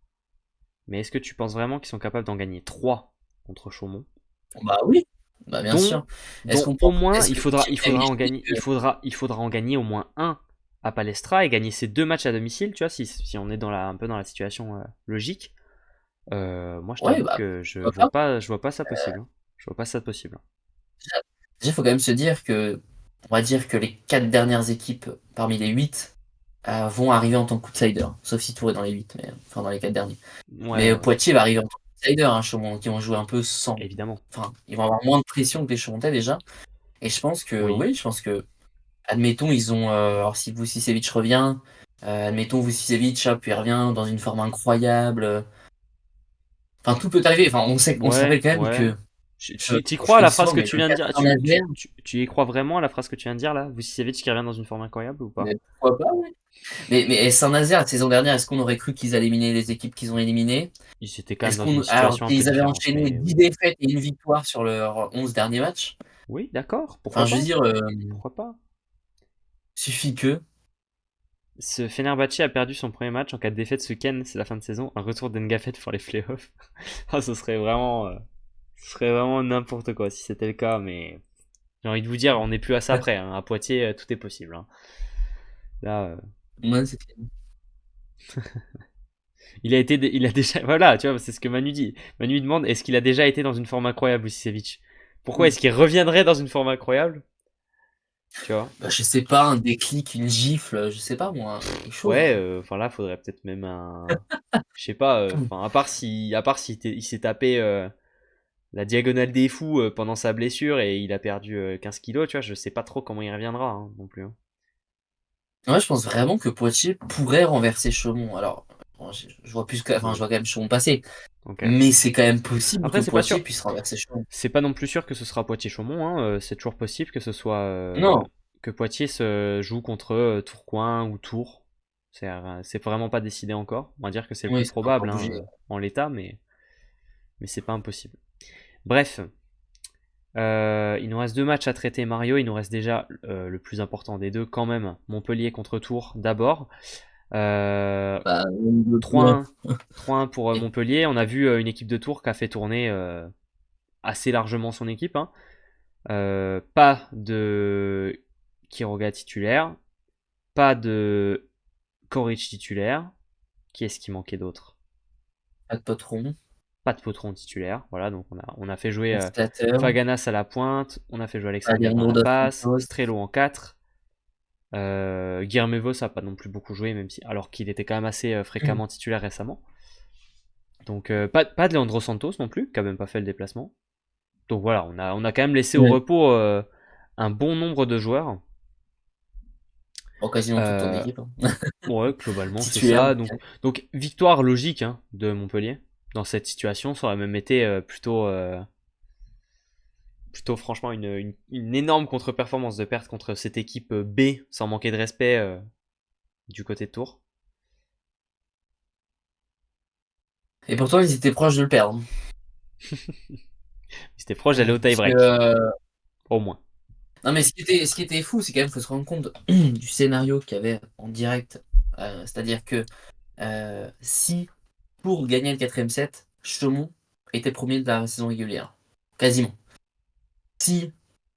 Mais est-ce que tu penses vraiment qu'ils sont capables d'en gagner 3 contre Chaumont? Bah oui, bah bien dont, sûr. Est-ce qu'on au pense, moins est-ce que Poitiers peut il faudra en gagner au moins un à Palestra et gagner ces 2 matchs à domicile, tu vois, si on est un peu dans la situation logique. Moi, je ouais, t'avoue bah que pourquoi pas. je vois pas ça possible, hein. Je vois pas ça possible. Déjà, il faut quand même se dire que, on va dire que les 4 dernières équipes parmi les 8 vont arriver en tant qu'outsider, sauf si Tours est dans les 8, mais enfin dans les 4 derniers. Ouais, Mais ouais, Poitiers va arriver en tant qu'outsider, hein, Chaumont, qui vont jouer un peu sans. évidemment. Enfin, ils vont avoir moins de pression que les Chaumonntais déjà. Et je pense que, Oui. oui, je pense que, admettons, ils ont. Alors, si Vucicevic revient, admettons, Vucicevic, hop, il revient dans une forme incroyable. Enfin, tout peut arriver. Enfin, on se Ouais, rappelle quand même ouais. que. Je, Tu y crois je à le la dis phrase souvent, que mais tu le viens de dire? gardien Nazaire, Tu y crois vraiment à la phrase que tu viens de dire là? Vucicevic qui revient dans une forme incroyable ou pas? mais pourquoi pas, ouais. Mais Saint-Nazaire, la saison dernière, est-ce qu'on aurait cru qu'ils allaient éliminer les équipes qu'ils ont éliminées? Ils étaient quand même Est-ce dans une qu'on. Alors situation un peu qu'ils avaient différente, enchaîné mais 10 oui. défaites et une victoire sur leurs 11 derniers matchs. Oui, d'accord, Enfin, pourquoi je veux pas? dire, Pourquoi pas? suffit que. Ce Fenerbahçe a perdu son premier match en cas de défaite ce week-end, c'est la fin de saison. Un retour d'Engafet pour les playoffs. Ah, ce serait vraiment n'importe quoi si c'était le cas, mais j'ai envie de vous dire, on n'est plus à ça près, hein. À Poitiers, tout est possible, hein. Là, Ouais, c'est. il a déjà, voilà, tu vois, c'est ce que Manu dit. Manu demande, est-ce qu'il a déjà été dans une forme incroyable, Vucicevic? Pourquoi est-ce qu'il reviendrait dans une forme incroyable? Tu vois? Bah, je sais pas, un déclic, une gifle, je sais pas moi, quelque chose, Ouais, hein. enfin là, faudrait peut-être même je sais pas, enfin, à part si il s'est tapé la diagonale des fous pendant sa blessure et il a perdu 15 kilos, tu vois, je sais pas trop comment il reviendra hein, non plus, hein. Ouais, je pense vraiment que Poitiers pourrait renverser Chaumont. Alors, bon, je vois plus que, enfin, je Oui. vois quand même Chaumont passer. Donc, Mais c'est quand même possible que après, c'est pas Poitiers sûr. puisse renverser Chaumont. C'est pas non plus sûr que ce sera Poitiers-Chaumont, hein. C'est toujours possible que ce soit Non, que Poitiers se joue contre Tourcoing ou Tours. C'est vraiment pas décidé encore. On va dire que c'est le plus oui, c'est pas encore probable, bougé. hein, en l'état, mais c'est pas impossible. Bref, il nous reste deux matchs à traiter, Mario. Il nous reste déjà le plus important des deux, quand même, Montpellier contre Tours d'abord. Bah, le plus 3-1, 3-1 pour Montpellier. On a vu une équipe de Tours qui a fait tourner assez largement son équipe, hein. Pas de Quiroga titulaire, pas de Koric titulaire. Qui est-ce qui manquait d'autre? pas de patron, Pas de Potron titulaire. Voilà, donc on a fait jouer Constateur, Faganas à la pointe, on a fait jouer Alexandre Gabin à Adriano la dos passe, Santos. Strello en 4. Guillermo ça n'a pas non plus beaucoup joué, même si, alors qu'il était quand même assez fréquemment titulaire récemment. Donc pas de Leandro Santos non plus, qui a même pas fait le déplacement. Donc voilà, on a quand même laissé au Ouais. repos un bon nombre de joueurs. Bon, quasiment toute ton Euh, équipe, hein. ouais, globalement c'est Titulaire. ça. Donc victoire logique, hein, de Montpellier. Dans cette situation, ça aurait même été plutôt franchement une énorme contre-performance de perte contre cette équipe B, sans manquer de respect du côté de Tours. Et pourtant, ils étaient proches de le perdre. C'était proche d'aller au Puisque, tie-break, au moins. non, mais ce qui était fou, c'est quand même, faut se rendre compte du scénario qu'il y avait en direct. C'est-à-dire que si pour gagner le quatrième set, Chaumont était premier de la saison régulière. Quasiment. Si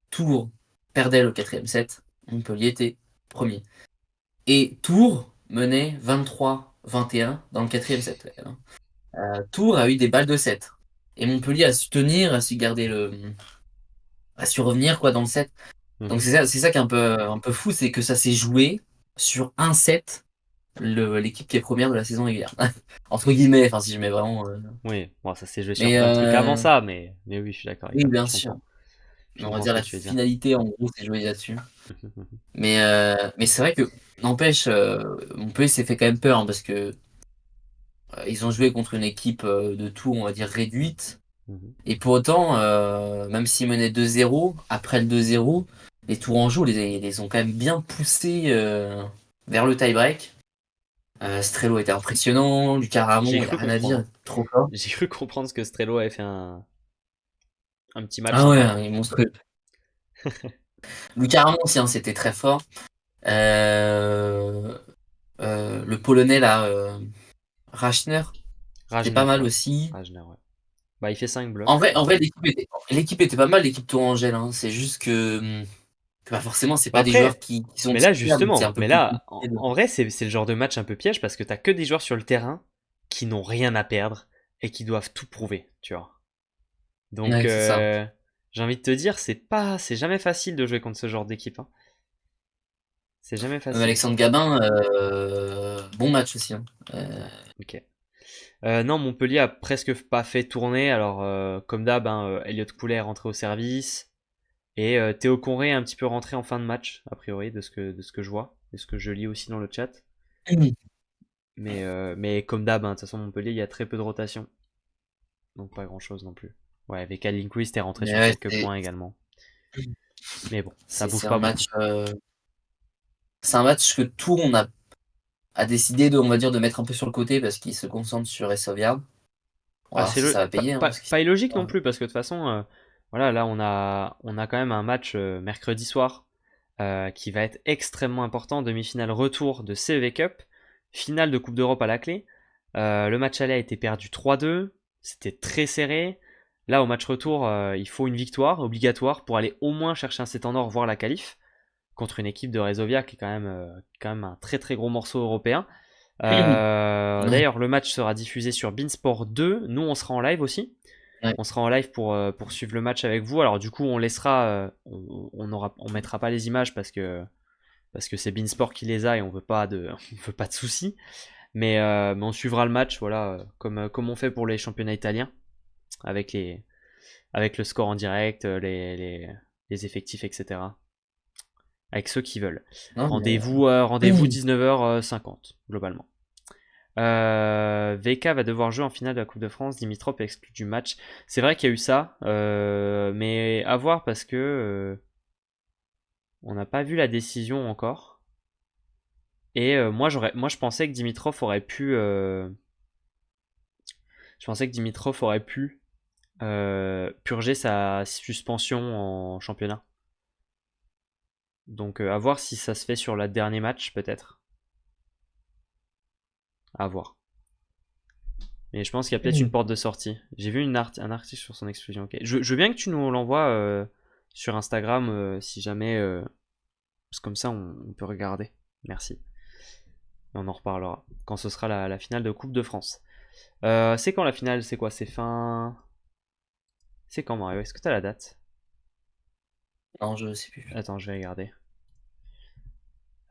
Tours perdait le quatrième set, Montpellier était premier. Et Tours menait 23-21 dans le quatrième set. Hein. Tours a eu des balles de 7. Et Montpellier a su tenir, a su revenir quoi, dans le set. Donc Mhm. c'est ça qui est un peu fou, c'est que ça s'est joué sur un set, l'équipe qui est première de la saison régulière. Entre guillemets, enfin si je mets vraiment. Oui, bon, ça s'est joué sur Mais plein de trucs avant ça, mais oui, je suis d'accord avec oui, toi. bien Je sûr. comprends. Je Mais on va comprends ce dire que la tu veux dire. finalité, en gros, c'est joué là-dessus. Mais c'est vrai que, n'empêche, Montpellier s'est fait quand même peur, hein, parce que ils ont joué contre une équipe de Tours, on va dire, réduite. Mhm. Et pour autant, même s'ils menaient 2-0, après le 2-0, les Tourangeaux les ont quand même bien poussés vers le tie-break. Strello était impressionnant, Lucas J'ai Ramon, il n'y a cru rien à dire, comprendre. trop fort. J'ai cru comprendre que Strello avait fait un petit match Ah ouais, sympa. hein, il est monstrueux. Lucas Ramon aussi, hein, c'était très fort. Euh, le Polonais, là, Rachner, c'était pas Rajner, mal ouais. aussi. Rajner, ouais. Bah, il fait 5 En blocs, je vrai, en crois. vrai l'équipe était pas mal, l'équipe Tourangelle. Hein. C'est juste que bah, forcément, c'est Bah pas des joueurs après, qui sont mais là, titulaires, donc c'est un justement, peu mais plus là, compliqué de. en vrai, c'est le genre de match un peu piège parce que t'as que des joueurs sur le terrain qui n'ont rien à perdre et qui doivent tout prouver, tu vois. Donc, Ouais, c'est ça. j'ai envie de te dire, c'est jamais facile de jouer contre ce genre d'équipe, hein. C'est jamais facile. Alexandre Gabin, bon match aussi. Hein. Ok. Non, Montpellier a presque pas fait tourner. Alors, comme d'hab, hein, Elliot Coulet est rentré au service. Et Théo Conré est un petit peu rentré en fin de match, a priori, de ce que je vois. Et ce que je lis aussi dans le chat. Mais comme d'hab, hein, de toute façon, Montpellier, il y a très peu de rotation. Donc pas grand-chose non plus. Ouais, avec Alinquist est rentré Mais sur ouais, quelques points également. Mais bon, ça c'est bouge c'est un pas beaucoup. match. C'est un match que Tours a décidé de, on va dire, de mettre un peu sur le côté parce qu'il se concentre sur les sauvegardes. On va Ah, voir si ça va pas, payer. Hein, pas, parce que pas illogique non plus, parce que de toute façon, voilà, là, on a quand même un match mercredi soir qui va être extrêmement important. Demi-finale retour de CEV Cup, finale de Coupe d'Europe à la clé. Le match aller a été perdu 3-2, c'était très serré. Là, au match retour, il faut une victoire obligatoire pour aller au moins chercher un 7 en or, voire la qualif, contre une équipe de Resovia qui est quand même un très très gros morceau européen. ouais, D'ailleurs, le match sera diffusé sur Beansport 2. Nous, on sera en live aussi. ouais. On sera en live pour suivre le match avec vous. Alors, du coup, on laissera, on mettra pas les images parce que c'est Beansport qui les a et on veut pas de, on veut pas de soucis. Mais on suivra le match, voilà, comme on fait pour les championnats italiens, avec avec le score en direct, les effectifs, etc. Avec ceux qui veulent. Non, mais, Rendez-vous 19h50 globalement. VK va devoir jouer en finale de la Coupe de France. Dimitrov est exclu du match. C'est vrai qu'il y a eu ça, mais à voir parce que on n'a pas vu la décision encore. Et moi, je pensais que Dimitrov aurait pu. Je pensais que Dimitrov aurait pu purger sa suspension en championnat. Donc à voir si ça se fait sur le dernier match, peut-être. À voir. Mais je pense qu'il y a peut-être une porte de sortie. J'ai vu un article sur son exclusion. Okay. Je veux bien que tu nous l'envoies sur Instagram si jamais. Parce que comme ça, on peut regarder. Merci. Et on en reparlera quand ce sera la finale de Coupe de France. C'est quand la finale? C'est quoi? C'est fin. C'est quand, Mario? Est-ce que t'as la date? Non, je sais plus. Attends, je vais regarder.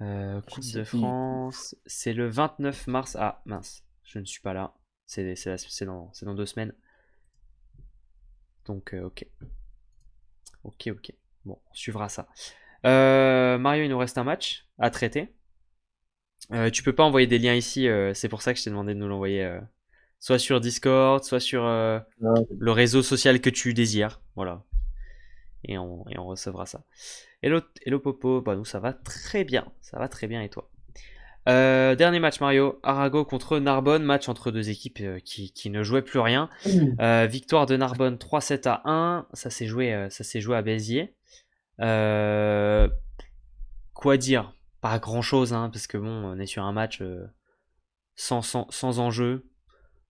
Je Coupe sais de plus. France, c'est le 29 mars. Ah mince, je ne suis pas là. C'est dans 2 semaines. Donc ok. Ok. Bon, on suivra ça. Mario, il nous reste un match à traiter. Tu peux pas envoyer des liens ici, c'est pour ça que je t'ai demandé de nous l'envoyer. Soit sur Discord, soit sur Non, le réseau social que tu désires. Voilà. Et on recevra ça. Hello Popo, bah nous ça va très bien. Ça va très bien et toi? Dernier match Mario, Arago contre Narbonne, match entre deux équipes qui ne jouaient plus rien. Victoire de Narbonne 3-7-1, ça s'est joué à Béziers. Quoi dire? Pas grand chose, hein, parce que bon, on est sur un match sans enjeu.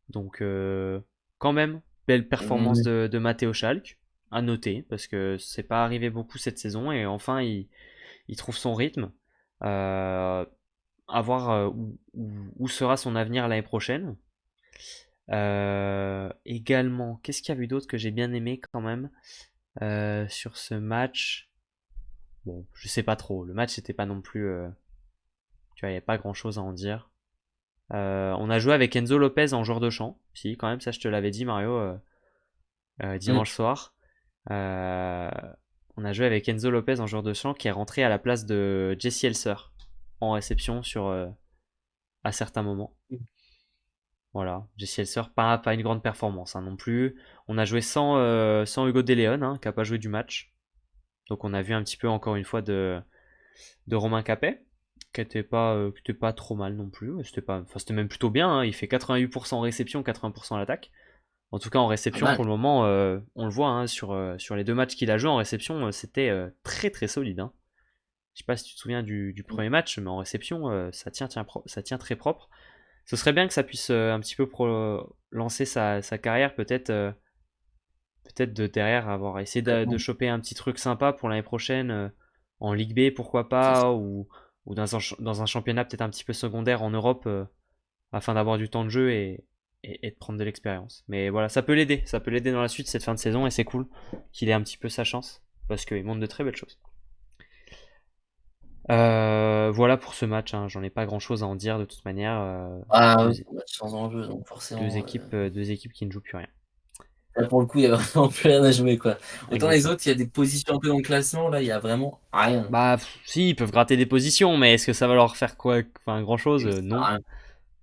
Donc quand même, belle performance de Matteo Schalk, à noter, parce que c'est pas arrivé beaucoup cette saison, et enfin il trouve son rythme. À voir où sera son avenir l'année prochaine. Également, qu'est-ce qu'il y a eu d'autre que j'ai bien aimé quand même sur ce match? Bon, je sais pas trop. Le match n'était pas non plus. Tu vois, il n'y a pas grand chose à en dire. On a joué avec Enzo Lopez en joueur de champ. Si, quand même, ça je te l'avais dit, Mario, dimanche soir. On a joué avec Enzo Lopez en joueur de champ qui est rentré à la place de Jesse Elser en réception à certains moments. Voilà, Jesse Elser, pas une grande performance hein, non plus. On a joué sans Hugo De Leon, hein, qui n'a pas joué du match. Donc on a vu un petit peu encore une fois de Romain Capet, qui était pas trop mal non plus. C'était même plutôt bien, hein. Il fait 88% en réception, 80% à l'attaque. En tout cas en réception pour le moment, on le voit hein, sur les 2 matchs qu'il a joué en réception, c'était très très solide. Hein. Je sais pas si tu te souviens du premier match, mais en réception, ça tient très propre. Ce serait bien que ça puisse un petit peu lancer sa carrière, peut-être de derrière avoir essayé de choper un petit truc sympa pour l'année prochaine en Ligue B, pourquoi pas, ou dans un championnat peut-être un petit peu secondaire en Europe, afin d'avoir du temps de jeu et de prendre de l'expérience. Mais voilà, ça peut l'aider dans la suite cette fin de saison et c'est cool qu'il ait un petit peu sa chance parce qu'il montre de très belles choses. Voilà pour ce match, hein. J'en ai pas grand chose à en dire de toute manière. match sans enjeu, donc forcément. Deux équipes qui ne jouent plus rien. Là, pour le coup, il y a vraiment plus rien à jouer, quoi. Autant Exactement. les autres, il y a des positions un peu dans le classement, là, il y a vraiment rien. Bah, si, ils peuvent gratter des positions, mais est-ce que ça va leur faire quoi? Enfin, grand chose? Non.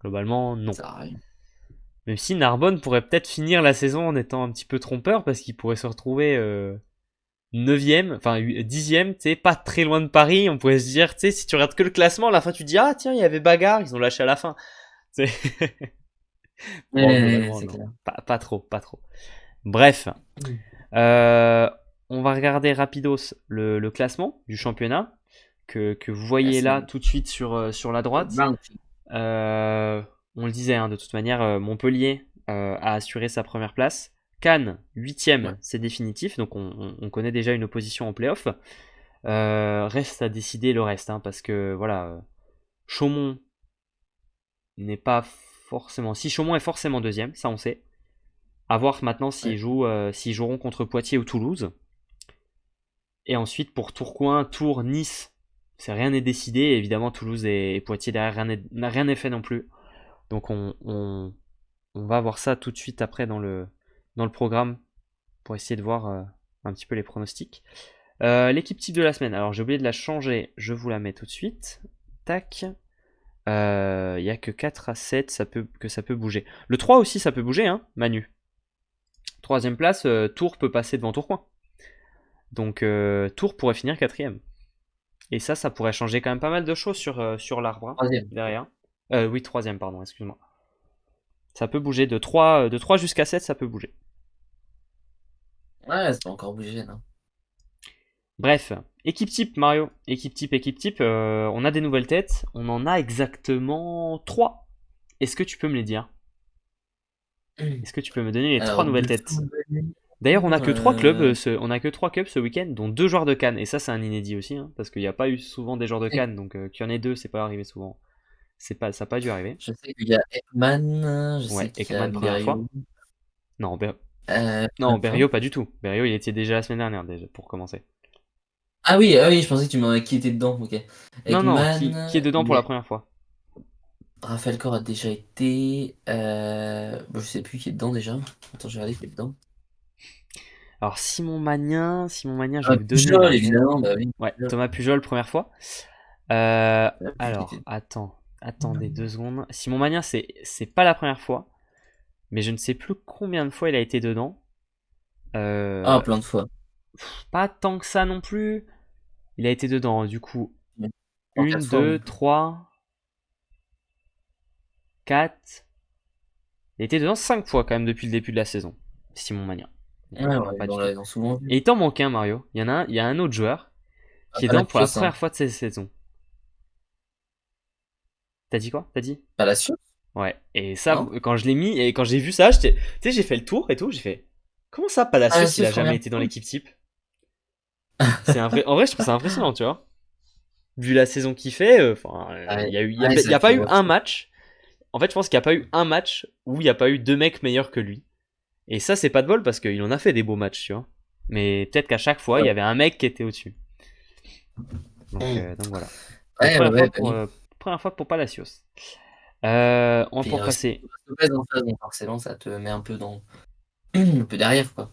Globalement, non. Ça rien. Même si Narbonne pourrait peut-être finir la saison en étant un petit peu trompeur parce qu'il pourrait se retrouver 9ème, enfin 10ème, tu sais, pas très loin de Paris. On pourrait se dire, tu sais, si tu regardes que le classement, à la fin tu te dis, ah tiens, il y avait bagarre, ils ont lâché à la fin. Bon, globalement, c'est non. clair. Pas trop. Bref, on va regarder rapidos le classement du championnat que vous voyez là tout de suite sur la droite. On le disait, hein, de toute manière, Montpellier a assuré sa première place. Cannes, 8ème, c'est définitif, donc on connaît déjà une opposition en playoff. Reste à décider le reste, hein, parce que voilà, Chaumont n'est pas forcément. Si Chaumont est forcément deuxième, ça on sait. À voir maintenant s'ils joueront contre Poitiers ou Toulouse. Et ensuite pour Tourcoing, Tours, Nice, rien n'est décidé. Évidemment, Toulouse et Poitiers derrière, rien n'est fait non plus. Donc on va voir ça tout de suite après dans le programme pour essayer de voir un petit peu les pronostics. L'équipe type de la semaine, alors j'ai oublié de la changer, je vous la mets tout de suite. Tac. Il y a que 4 à 7 que ça peut bouger. Le 3 aussi, ça peut bouger, hein, Manu. Troisième place, Tours peut passer devant Tourcoing. Donc Tours pourrait finir quatrième. Et ça pourrait changer quand même pas mal de choses sur l'arbre, hein, Troisième. derrière. Oui, troisième, pardon, excuse-moi. Ça peut bouger de 3 jusqu'à 7, ça peut bouger. Ouais, ça peut encore bouger, non? Bref, équipe type, Mario. Équipe type. On a des nouvelles têtes. On en a exactement 3. Est-ce que tu peux me les dire? Est-ce que tu peux me donner les 3 Alors, nouvelles de têtes? souvenir, D'ailleurs, on a que 3 clubs, on a que 3 clubs ce week-end, dont 2 joueurs de Cannes. Et ça, c'est un inédit aussi, hein, parce qu'il n'y a pas eu souvent des joueurs de Cannes, donc qu'il y en ait 2, c'est pas arrivé souvent. Ça n'a pas dû arriver. je sais qu'il y a Ekman, je sais Ouais, qu'il y a Ekman première fois. Berio. Non, non, Plein de fois. Berrio pas du tout. Berrio, il était déjà la semaine dernière, déjà, pour commencer. Ah oui, je pensais que tu m'en qui était dedans, ok. Non, qui est Ekman, dedans pour la première fois? Raphaël Corr a déjà été. Je sais plus qui est dedans déjà. Attends, je vais regarder qui est dedans. Alors, Simon Magnin, je vais Ah, vous donner Pujol, l'info. évidemment, bah oui. Ouais, Pujol. Thomas Pujol, première fois. Je sais plus qui Alors, était attendez dedans. 2 secondes. Simon Magnin, c'est pas la première fois, mais je ne sais plus combien de fois il a été dedans. Ah, Euh, plein de fois. Pas tant que ça non plus. Il a été dedans, du coup, En 4 une, fois, oui. 2, 3, 4. Il a été dedans 5 fois quand même depuis le début de la saison, Simon Magnin. Donc, Ouais, pas du tout. ils ont souvent vu. Et il t'en manque un, Mario. Il y a un autre joueur Ah, qui est dedans pour la Palacios, hein. première fois de cette saison. T'as dit quoi? T'as dit? Palacios, Ouais. Et ça, non? quand je l'ai mis et quand j'ai vu ça, tu sais, j'ai fait le tour et tout. J'ai fait, comment ça, Palacios, il Palacios, a jamais première été dans fois. l'équipe type? En vrai, je trouve ça impressionnant, tu vois. Vu la saison qu'il fait, Ouais, il y ça a pas fait eu voir un ça. match. En fait, je pense qu'il n'y a pas eu un match où il n'y a pas eu 2 mecs meilleurs que lui. Et ça, c'est pas de bol parce qu'il en a fait des beaux matchs, tu vois. Mais peut-être qu'à chaque fois, il y Ouais, avait un mec qui était au-dessus. ouais. Donc voilà. Donc Ouais, bah oui. première fois pour Palacios. On va Puis pouvoir passer. Lopez en face, donc forcément, ça te met un peu un peu derrière, quoi.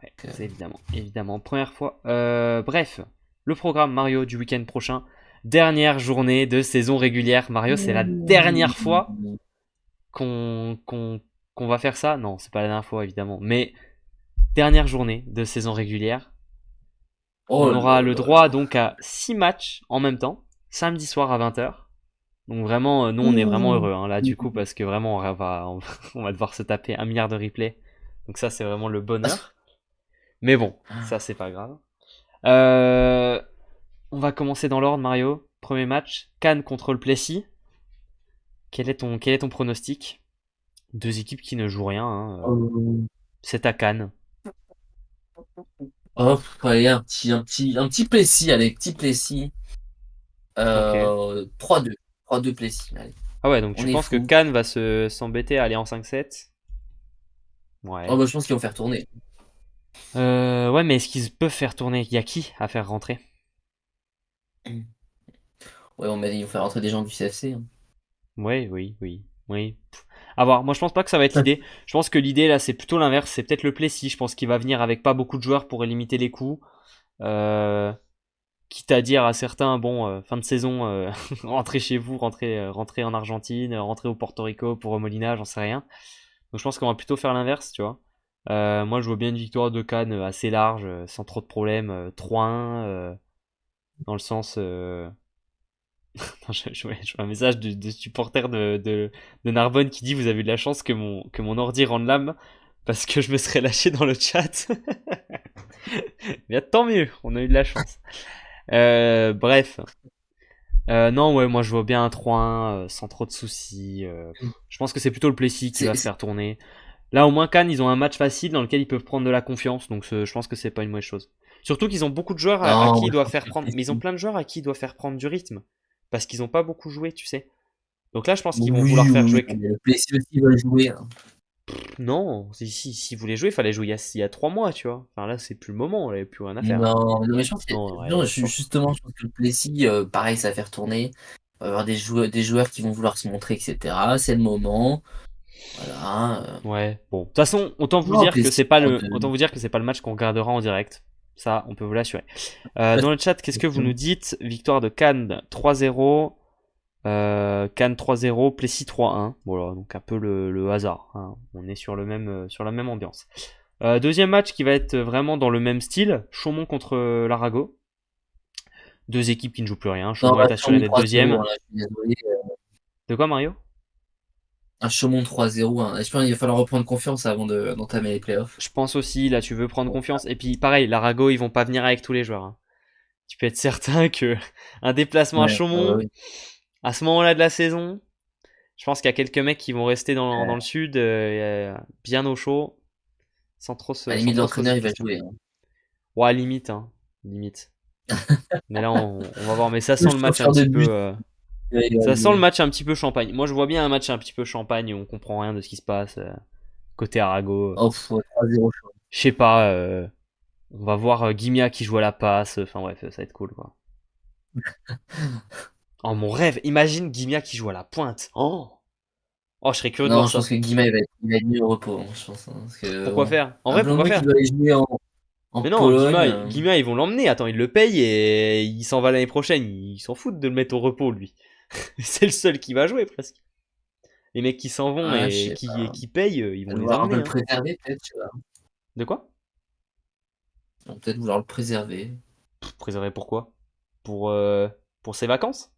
Ouais, Donc, c'est évidemment. Première fois. Bref, le programme Mario du week-end prochain. Dernière journée de saison régulière. Mario, c'est la dernière fois qu'on qu'on qu'on va faire ça. Non, c'est pas la dernière fois, évidemment. Mais dernière journée de saison régulière. Oh On aura là le là droit là. donc à 6 matchs en même temps. Samedi soir à 20h. Donc vraiment, nous, on est vraiment Ouh. heureux, hein, là, du coup, parce que vraiment, on va devoir se taper 1 milliard de replays. Donc ça, c'est vraiment le bonheur. Mais bon, ça, c'est pas grave. Euh, on va commencer dans l'ordre, Mario. Premier match, Cannes contre le Plessis. Quel est ton pronostic? 2 équipes qui ne jouent rien, hein. Euh, C'est à Cannes. Oh, allez, un petit Plessis, allez, petit Plessis. Ok. 3-2. 3-2 Plessis, allez. Ah ouais, donc On tu est penses que fou. Cannes va s'embêter à aller en 5-7? Oh, Ouais. bah, je pense qu'ils vont faire tourner. Ouais, mais est-ce qu'ils peuvent faire tourner? Il y a qui à faire rentrer? Ouais, on m'a dit, ils vont faire rentrer des gens du CFC, hein. Ouais, oui. À voir. Moi, je pense pas que ça va être l'idée. Je pense que l'idée, là, c'est plutôt l'inverse. C'est peut-être le Plessis. Je pense qu'il va venir avec pas beaucoup de joueurs pour limiter les coûts. Euh, Quitte à dire à certains, bon, fin de saison, rentrez chez vous, rentrez en Argentine, rentrez au Porto Rico pour Molina, j'en sais rien. Donc je pense qu'on va plutôt faire l'inverse, tu vois. Moi, je vois bien une victoire de Cannes assez large, sans trop de problèmes, 3-1, dans le sens... je vois un message de supporter de Narbonne qui dit: Vous avez de la chance que mon ordi rende l'âme, parce que je me serais lâché dans le chat. Mais tant mieux, on a eu de la chance. Bref. Non, ouais, moi je vois bien un 3-1 sans trop de soucis. Je pense que c'est plutôt le Plessis qui va se C'est- faire tourner. Là, au moins, Cannes, ils ont un match facile dans lequel ils peuvent prendre de la confiance, donc je pense que c'est pas une mauvaise chose. Surtout qu'ils ont beaucoup de joueurs à Non, qui ils moi, je doivent pense faire que le prendre. Mais ils ont Plessis. plein de joueurs à qui ils doivent faire prendre du rythme. Parce qu'ils ont pas beaucoup joué, tu sais. Donc là, je pense qu'ils vont Oui, vouloir faire oui, jouer. oui, mais le Plessis aussi va jouer, hein. Non, si vous voulez jouer, il fallait jouer il y a 3 mois, tu vois. Enfin là, c'est plus le moment, on avait plus rien à faire. Non, mais je pense que, Non, non, ouais, je pense. justement, je pense que le Plessis, pareil, ça va faire tourner. Il va y avoir des joueurs qui vont vouloir se montrer, etc. C'est le moment. Voilà. Ouais, bon. De toute façon, Non, Plessis, autant vous dire que c'est pas le match qu'on regardera en direct. Ça, on peut vous l'assurer. Dans le chat, qu'est-ce que vous nous dites? Victoire de Cannes 3-0. Cannes 3-0, Plessis 3-1. Voilà, donc un peu le hasard. Hein. On est sur sur la même ambiance. Deuxième match qui va être vraiment dans le même style, Chaumont contre l'Arago. Deux équipes qui ne jouent plus rien. Non, Chaumont est assuré d'être 3-0, deuxième. hein, je suis désolé. De quoi, Mario? Un Chaumont 3-0. Hein. Je pense qu'il va falloir reprendre confiance avant d'entamer les playoffs. Je pense aussi, là, tu veux prendre confiance. Et puis, pareil, l'Arago, ils vont pas venir avec tous les joueurs. Hein. Tu peux être certain que un déplacement à Ouais, Chaumont, oui. à ce moment-là de la saison, je pense qu'il y a quelques mecs qui vont rester dans le sud, bien au chaud, sans trop se À la limite, sans trop se l'entraîneur, poser il de va questions. jouer. Hein. Ouais, limite, hein, limite. Mais là, on va voir. Mais ça Le sent le match un chauffeur de petit peu. bus, il va Ça sent le jouer. match un petit peu champagne. Moi, je vois bien un match un petit peu champagne où on comprend rien de ce qui se passe côté Arago. Oh, 3-0 chaud. Je sais pas. On va voir Gimia qui joue à la passe. Enfin bref, ça va être cool quoi. Oh mon rêve. Imagine Gimia qui joue à la pointe. Oh, je serais curieux de Non, voir je pense ça. que Guima, il va être mis au repos. Hein, je pense. Hein, parce que, Pourquoi bon, faire? En un vrai, blanc pourquoi qui faire? doit aller jouer en Mais non, Pologne. Gimia, ils vont l'emmener. Attends, ils le payent et il s'en va l'année prochaine. Ils s'en foutent de le mettre au repos, lui. C'est le seul qui va jouer presque. Les mecs qui s'en vont Je et sais pas. qui payent, ils On vont va les vouloir un peu emmener. le Hein. préserver, peut-être. Tu vois. De quoi? On va peut-être vouloir le préserver. Préserver pourquoi? Pour, pour ses vacances?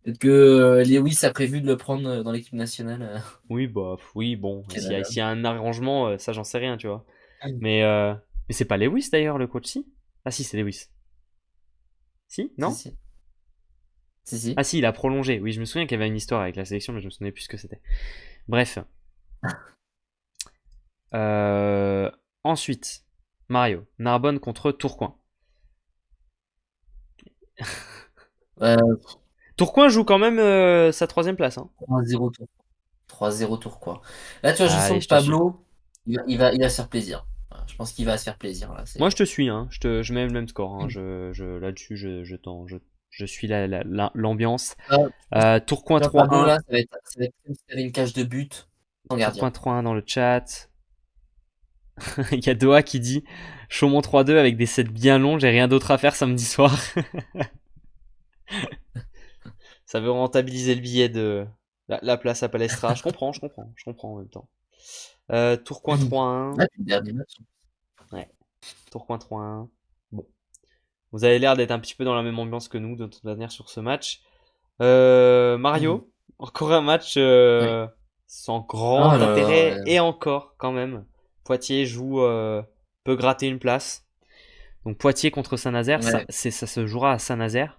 Peut-être que Lewis a prévu de le prendre dans l'équipe nationale Oui, bah, oui, bon. Canada. S'il y a un arrangement, ça, j'en sais rien, tu vois. Mm. Mais, euh, mais c'est pas Lewis d'ailleurs, le coach, si? Ah, si, c'est Lewis. Si? Si, Non? si. Si, si. Ah, si, il a prolongé. Oui, je me souviens qu'il y avait une histoire avec la sélection, mais je me souvenais plus ce que c'était. Bref. Euh, Ensuite, Mario, Narbonne contre Tourcoing. Euh, Tourcoing joue quand même sa troisième place. Hein. 3-0 tour. 3-0 tour, quoi. Là, tu vois, je Allez, sens je que te suis. Pablo, il va se faire plaisir. Voilà, je pense qu'il va se faire plaisir, là. Moi, je te suis. Hein. Je mets le même score. Hein. Là-dessus, je suis l'ambiance. Ah, Tourcoing tu vois, Pablo, 3-1. là, ça va être comme si t'avais une cage de but sans Tourcoing gardien. 3-1 dans le chat. Il y a Doha qui dit Chaumont 3-2 avec des sets bien longs, j'ai rien d'autre à faire samedi soir. Ça veut rentabiliser le billet de la place à Palestra. Je comprends en même temps. Tourcoing 3-1. Ouais, puis le dernier match. Ouais, Tourcoing 3-1. Bon. Vous avez l'air d'être un petit peu dans la même ambiance que nous, de toute manière, sur ce match. Mario, encore un match Ouais. sans Oh grand là là, intérêt. Et encore, quand même, Poitiers peut gratter une place. Donc Poitiers contre Saint-Nazaire, ouais. ça se jouera à Saint-Nazaire.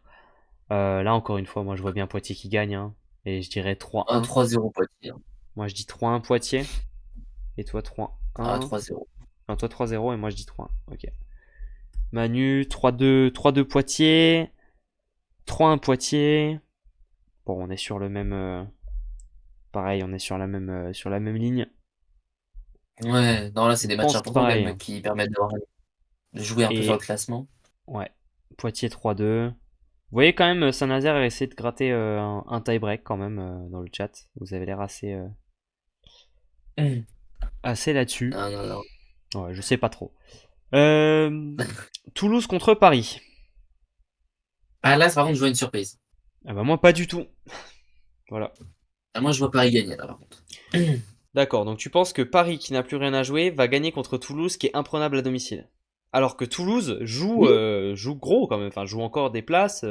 Là, encore une fois, moi je vois bien Poitiers qui gagne. Hein, et je dirais Un 3-1. 3-0 Poitiers. Moi je dis 3-1 Poitiers. Et toi Ah, 3-1. 3-0. Non, toi 3-0 et moi je dis 3-1. Ok. Manu, 3-2 Poitiers. 3-1 Poitiers. Bon, on est sur le même. Pareil, on est sur la même ligne. Ouais, non, là, Je c'est des matchs pense importants quand pareil. même Hein. qui permettent de jouer un peu sur le Et classement. ouais, Poitiers 3-2. Vous voyez quand même Saint-Nazaire essayer de gratter un tie-break quand même dans le chat. Vous avez l'air assez là-dessus. Non, non, non. Ouais, je sais pas trop. Toulouse contre Paris. Ah, là, par contre, je vois une surprise. Ah bah moi pas du tout. Voilà. Ah, moi, je vois Paris gagner, là, par contre. D'accord, donc tu penses que Paris, qui n'a plus rien à jouer, va gagner contre Toulouse, qui est imprenable à domicile. Alors que Toulouse Oui. joue gros quand même, enfin joue encore des places.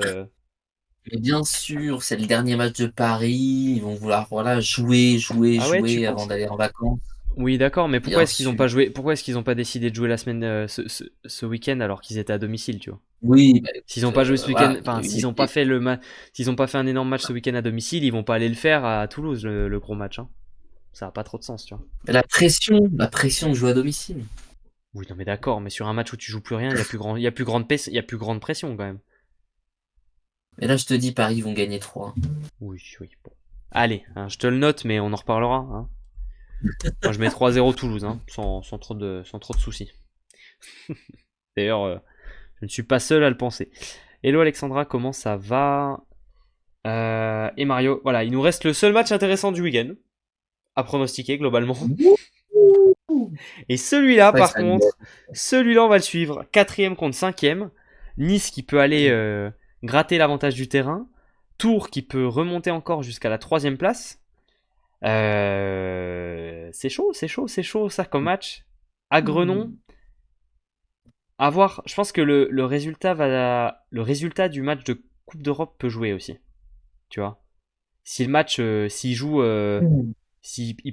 Mais bien sûr, c'est le dernier match de Paris. Ils vont vouloir, voilà, Ah ouais, tu jouer avant penses? d'aller en vacances. Oui, d'accord, mais pourquoi Bien est-ce qu'ils ont sûr. pas joué? Pourquoi est-ce qu'ils ont pas décidé de jouer la semaine ce week-end alors qu'ils étaient à domicile, tu vois? Oui, bah, S'ils ont écoute, pas joué ce week-end, voilà, il y enfin a eu s'ils ont pas fait s'ils ont pas fait un énorme match ce week-end à domicile, ils vont pas aller le faire à Toulouse le gros match, hein. Ça a pas trop de sens, tu vois. la pression de jouer à domicile. Oui, non mais d'accord, mais sur un match où tu joues plus rien, il y a plus grande pression quand même. Mais là, je te dis, Paris vont gagner 3. Oui, oui, bon. Allez, hein, je te le note, mais on en reparlera. Hein. Moi, je mets 3-0 Toulouse, hein, sans trop de soucis. D'ailleurs, je ne suis pas seul à le penser. Hello Alexandra, comment ça va? Et Mario, voilà, il nous reste le seul match intéressant du week-end à pronostiquer globalement. Et celui-là, Ouais, par ça va être- contre, celui-là, on va le suivre. Quatrième contre cinquième. Nice qui peut aller gratter l'avantage du terrain. Tours qui peut remonter encore jusqu'à la 3e place. C'est chaud ça comme match. À Grenon, à voir. Je pense que le résultat du match de Coupe d'Europe peut jouer aussi. Tu vois. Si le match, s'il joue,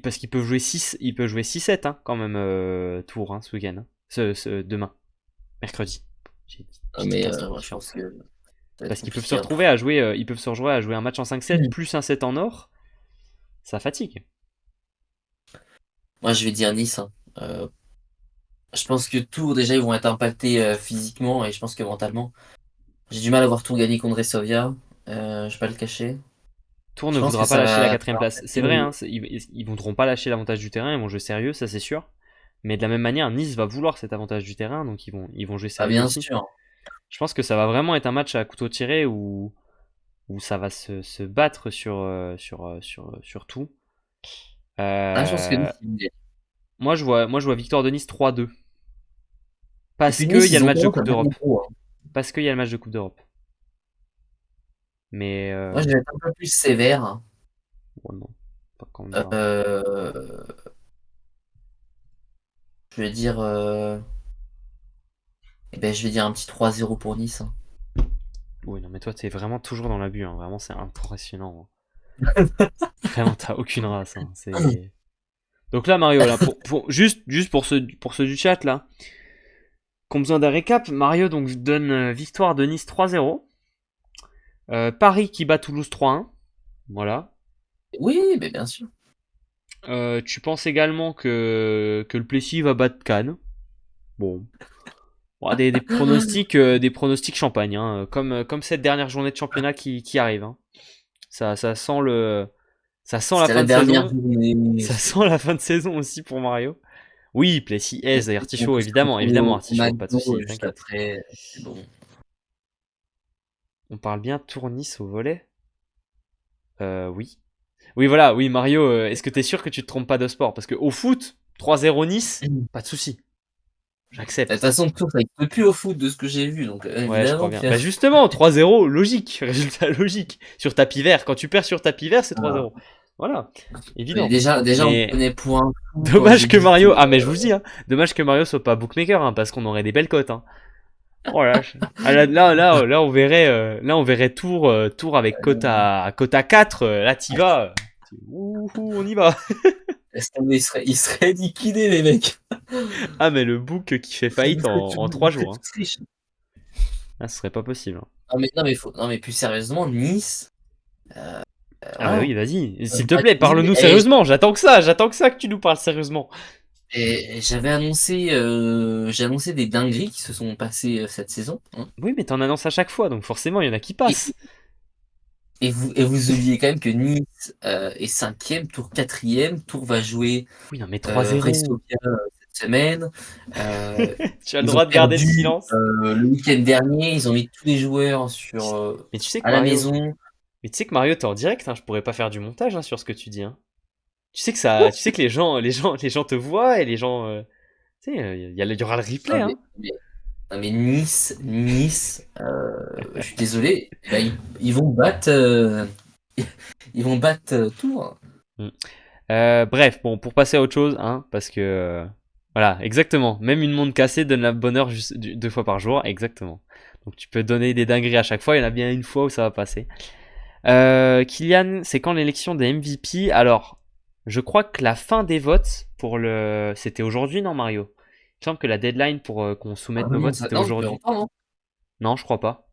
parce qu'ils peuvent jouer 6, il peut jouer 6-7 hein, quand même, Tours hein, ce week-end. Hein. Demain, mercredi. J'ai dit Mais catastrophe. je pense que ça va être Parce qu'ils peuvent se compliqué. retrouver à jouer, ils peuvent se retrouver à jouer un match en 5-7 plus un 7 en or. Ça fatigue. Moi, je vais dire Nice. Hein. Je pense que Tours, déjà, ils vont être impactés physiquement et je pense que mentalement. J'ai du mal à voir Tours gagner contre Resovia. Je vais pas le cacher. Tours Je ne pense que voudra pas ça lâcher la va 4ème place. C'est vrai, hein, ils voudront pas lâcher l'avantage du terrain, ils vont jouer sérieux, ça c'est sûr. Mais de la même manière, Nice va vouloir cet avantage du terrain, donc ils vont jouer Ah, sérieux bien aussi. sûr. Je pense que ça va vraiment être un match à couteau tiré où ça va se battre sur tout. Ah, je pense que Euh, Nice, ils vont gagner. moi, je vois victoire de Nice 3-2. Et Parce puis qu'il Nice, y a le ils ont match de tendance à Coupe bien d'Europe. gros. Hein. Parce qu'il y a le match de Coupe d'Europe. Mais Moi, je vais être un peu plus sévère. Hein. bon, non, pas quand même pas. Euh, je vais dire, je vais dire un petit 3-0 pour Nice. Hein. Oui, non, mais toi, t'es vraiment toujours dans l'abus. Hein. Vraiment, c'est impressionnant. Vraiment, t'as aucune race. Hein. Donc là, Mario, là, juste pour ceux du chat, là, qui ont besoin d'un récap, Mario donc donne victoire de Nice 3-0. Paris qui bat Toulouse 3-1. Voilà. Oui, mais bien sûr. Tu penses également que le Plessis va battre Cannes. Bon. Bon, des pronostics champagne, hein, comme cette dernière journée de championnat qui arrive. Hein. Ça sent la C'était fin la de dernière saison. journée. Ça sent la fin de saison aussi pour Mario. Oui, Plessis, Et Aise et on Artichaut, peut se évidemment, retrouver évidemment, au Artichaut, pas de McDo soucis, juste t'inquiète. après. C'est bon. On parle bien Tour-Nice au volet. Oui. Oui, voilà, oui, Mario, est-ce que t'es sûr que tu te trompes pas de sport? Parce que au foot, 3-0 Nice, De pas de soucis, toute j'accepte. façon, Tours, ça ne peut plus au foot de ce que j'ai vu. Donc, Ouais, je crois évidemment bien. que. Bah justement, 3-0, logique, résultat logique. Sur tapis vert, quand tu perds sur tapis vert, c'est Ah. 3-0. Voilà, Mais évident. déjà, on me Mais prenait pour un fou quand dommage j'ai que dit que. Mario... Ah mais je vous dis, hein, dommage que Mario soit pas bookmaker, hein, parce qu'on aurait des belles cotes. Hein. Oh là, ah, là, on verrait Tour avec cote à 4. Là, t'y vas. Ouhou, on y va. Ils seraient liquidés, les mecs. Ah, mais le book qui fait faillite en 3 Ils seraient jours. Hein. tous riches. Ah, ce serait pas possible. Hein. Non, mais plus sérieusement, Nice. Ah, bah Voilà. oui, vas-y. On S'il te va plaît, désolé. parle-nous sérieusement. J'attends que ça, que tu nous parles sérieusement. Et j'ai annoncé des dingueries qui se sont passées cette saison. Hein. Oui, mais t'en annonces à chaque fois, donc forcément, il y en a qui Et, passent. et vous oubliez quand même que Nice est cinquième, Tour quatrième, Tour va jouer Oui, non, mais 3-0. Resovia cette semaine. Euh, Tu as le ils ont droit de garder le perdu silence. le week-end dernier, ils ont mis tous les joueurs Mais tu sais que à la Mario, maison. t'es en direct, hein, je pourrais pas faire du montage hein, sur ce que tu dis. Hein. Tu sais que les gens te voient et les gens, tu sais, il y aura le replay. Non, Hein. non, mais Nice, je suis désolé, eh ben, ils vont battre Tours. Mm. Bref, bon, pour passer à autre chose, hein, parce que voilà, exactement. Même une montre cassée donne la bonne heure juste 2 fois par jour, exactement. Donc tu peux donner des dingueries à chaque fois. Il y en a bien une fois où ça va passer. Kylian, c'est quand l'élection des MVP? Alors, je crois que la fin des votes c'était aujourd'hui, non, Mario? Il me semble que la deadline pour qu'on Ah soumette nos non, votes, c'était non, ça fait aujourd'hui. longtemps, non? Non, je crois pas.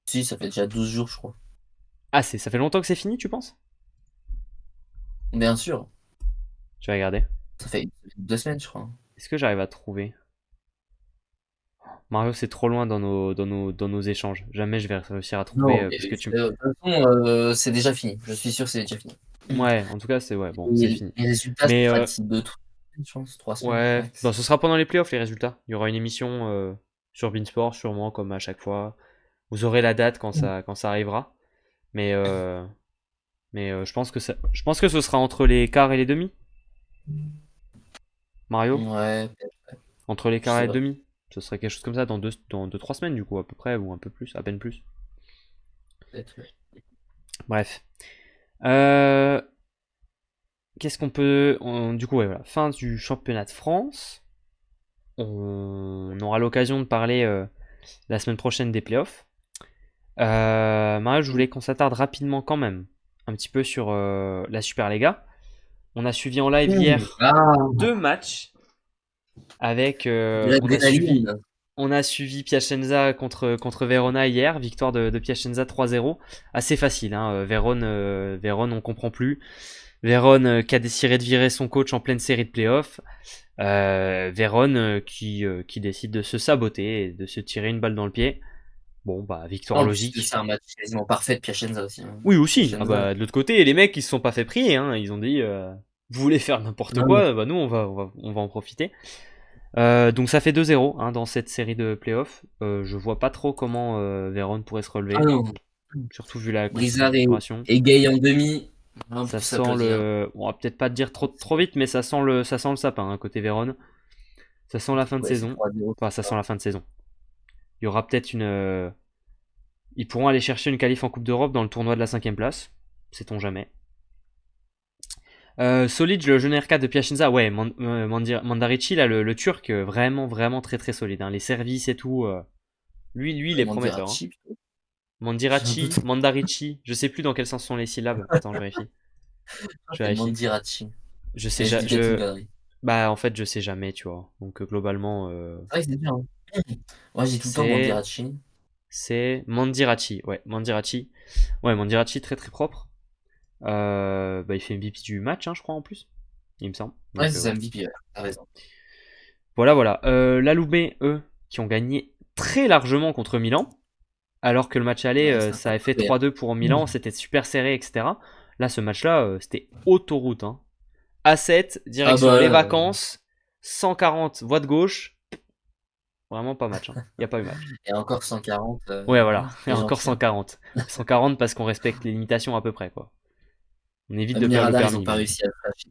Si, ça fait déjà 12 jours, je crois. Ah, ça fait longtemps que c'est fini, tu penses? Bien sûr, Je vais regarder. ça fait 2 semaines, je crois. Est-ce que j'arrive à trouver? Mario, c'est trop loin dans nos échanges. Jamais je vais réussir à trouver Non, mais parce que tu. de toute façon, c'est déjà fini. Je suis sûr que c'est déjà fini. Ouais, en tout cas, c'est ouais, bon, c'est Et fini. les résultats, ça Mais sera d'ici 2, 3 semaines, je pense. 3 semaines, ouais, max. bon, ce sera pendant les playoffs les résultats. Il y aura une émission sur Beansport, sûrement, comme à chaque fois. Vous aurez la date quand ça arrivera. Mais, je pense que ce sera entre les quarts et les demi, Mario. Ouais, Entre les je quarts et sais les pas. demi. Ce serait quelque chose comme ça dans 2, 3 semaines, du coup, à peu près, ou un peu plus, à peine plus. Peut-être, ouais. Bref. Euh, Qu'est-ce qu'on peut. Du coup, ouais, voilà. Fin du championnat de France. On aura l'occasion de parler la semaine prochaine des playoffs. Mario, je voulais qu'on s'attarde rapidement quand même un petit peu sur la Superlega. On a suivi en live hier Ah, 2 matchs avec. de l'adrénaline. On a suivi Piacenza contre Verona hier, victoire de Piacenza 3-0. Assez facile, hein. Vérone, on comprend plus. Vérone qui a décidé de virer son coach en pleine série de playoffs. Vérone qui décide de se saboter et de se tirer une balle dans le pied. Bon, bah, victoire En plus de logique. ça, un match quasiment parfait de Piacenza aussi, hein. Oui, aussi. Ah Piacenza. bah, de l'autre côté, les mecs, ils se sont pas fait prier. Hein. Ils ont dit, vous voulez faire n'importe Non, mais quoi, bah nous, on va en profiter. Donc ça fait 2-0 hein, dans cette série de playoffs. Je vois pas trop comment Vérone pourrait se ah relever, non, surtout vu la Brizard configuration. et Gay en demi, on Ça peut sent s'applaudir. le, on va peut-être pas dire trop vite, mais ça sent le sapin hein, côté Vérone. Ça sent la fin de Ouais, c'est saison. 3-0. Enfin, ça sent la fin de saison. Il y aura peut-être ils pourront aller chercher une qualif en Coupe d'Europe dans le tournoi de la 5ème place. Sait-on jamais. Solide, le jeune RK de Piacenza, ouais, Mandarici, là, le turc, vraiment, vraiment très très solide. Hein. Les services et tout, lui, il est Comment dire à prometteur. Hein. Chip? J'ai un doute. Mandarici, je sais plus dans quel sens sont les syllabes. Attends, je vérifie. Je C'est vérifie. Mandirachi. Je sais, Mais je dis peut-être une connerie. bah en fait, je sais jamais, tu vois. Donc globalement, C'est vrai que c'est bien, hein. Moi, je dis tout le temps c'est Mandirachi. c'est Mandirachi, ouais, Mandirachi. Ouais, Mandirachi très très propre. Bah, il fait MVP du match, hein, je crois en plus, il me semble. Ouais, Donc c'est ça, voilà. MVP, ouais. T'as raison. Voilà, voilà. La Loubet, eux, qui ont gagné très largement contre Milan, alors que le match aller, Ouais, c'est ça avait fait incroyable. 3-2 pour Milan, c'était super serré, etc. Là, ce match-là, c'était autoroute. Hein. A7, Ah direction bah les là, vacances, 140 voie de gauche. Vraiment pas match. Il n'y a pas eu match. et encore 140, Ouais, voilà. Et les encore gentils, hein. 140. 140 parce qu'on respecte les limitations à peu près, quoi. On évite de Même les perdre le radars, ils permis, ont pas mais. réussi à le flasher.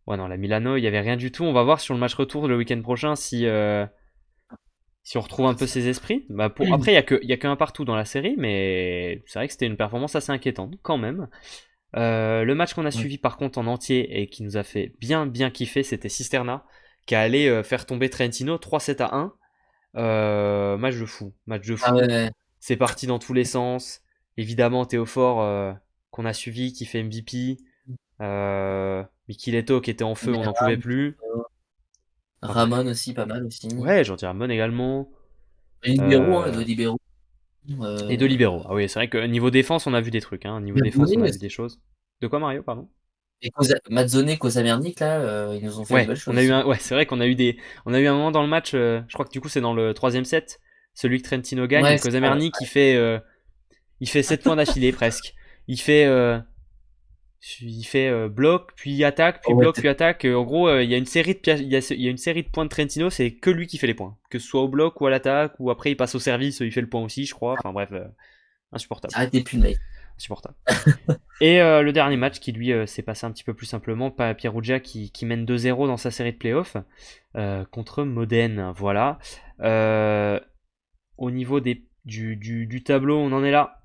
Ouais, non, la Milano, il n'y avait rien du tout. On va voir sur le match retour le week-end prochain si on retrouve un Ah, peu ça. ses esprits. Bah, après, il y a qu'un partout dans la série, mais c'est vrai que c'était une performance assez inquiétante, quand même. Le match qu'on a Ouais. suivi par contre en entier et qui nous a fait bien bien kiffer, c'était Cisterna qui a allé faire tomber Trentino 3-7-1. Match de fou, match de Ah fou. ouais, C'est parti dans tous les sens. Évidemment, Théophore qu'on a suivi qui fait MVP. Mikileto qui était en feu, on n'en pouvait Meram, plus. Enfin Ramon bref. aussi, pas mal aussi. Ouais, j'en dirais Mon également. Libéraux, hein, Euh, de libéraux. et de libéraux. Ah oui, c'est vrai que niveau défense, on a vu des trucs. Hein. Niveau défense, on Mazzoni a vu des aussi. choses. De quoi, Mario, pardon? Et Mazzone, Kozamernik, là, ils nous ont fait des Ouais, belles choses aussi. ouais, c'est vrai qu'on a eu un moment dans le match. Je crois que du coup c'est dans le troisième set, celui que Trentino gagne. Ouais, c'est ça, ouais. Kozamerny il fait 7 points d'affilée presque. Il fait, bloc puis attaque puis Oh, ouais, bloc puis attaque. En gros, il y a une série il y a une série de points de Trentino, c'est que lui qui fait les points, que ce soit au bloc ou à l'attaque ou après il passe au service, il fait le point aussi, je crois. Enfin bref, insupportable, arrêtez plus le mec. insupportable. Et le dernier match qui lui s'est passé un petit peu plus simplement, pas Perugia qui mène 2-0 dans sa série de playoffs contre Modène. Voilà. Euh, Au niveau du tableau, on en est là.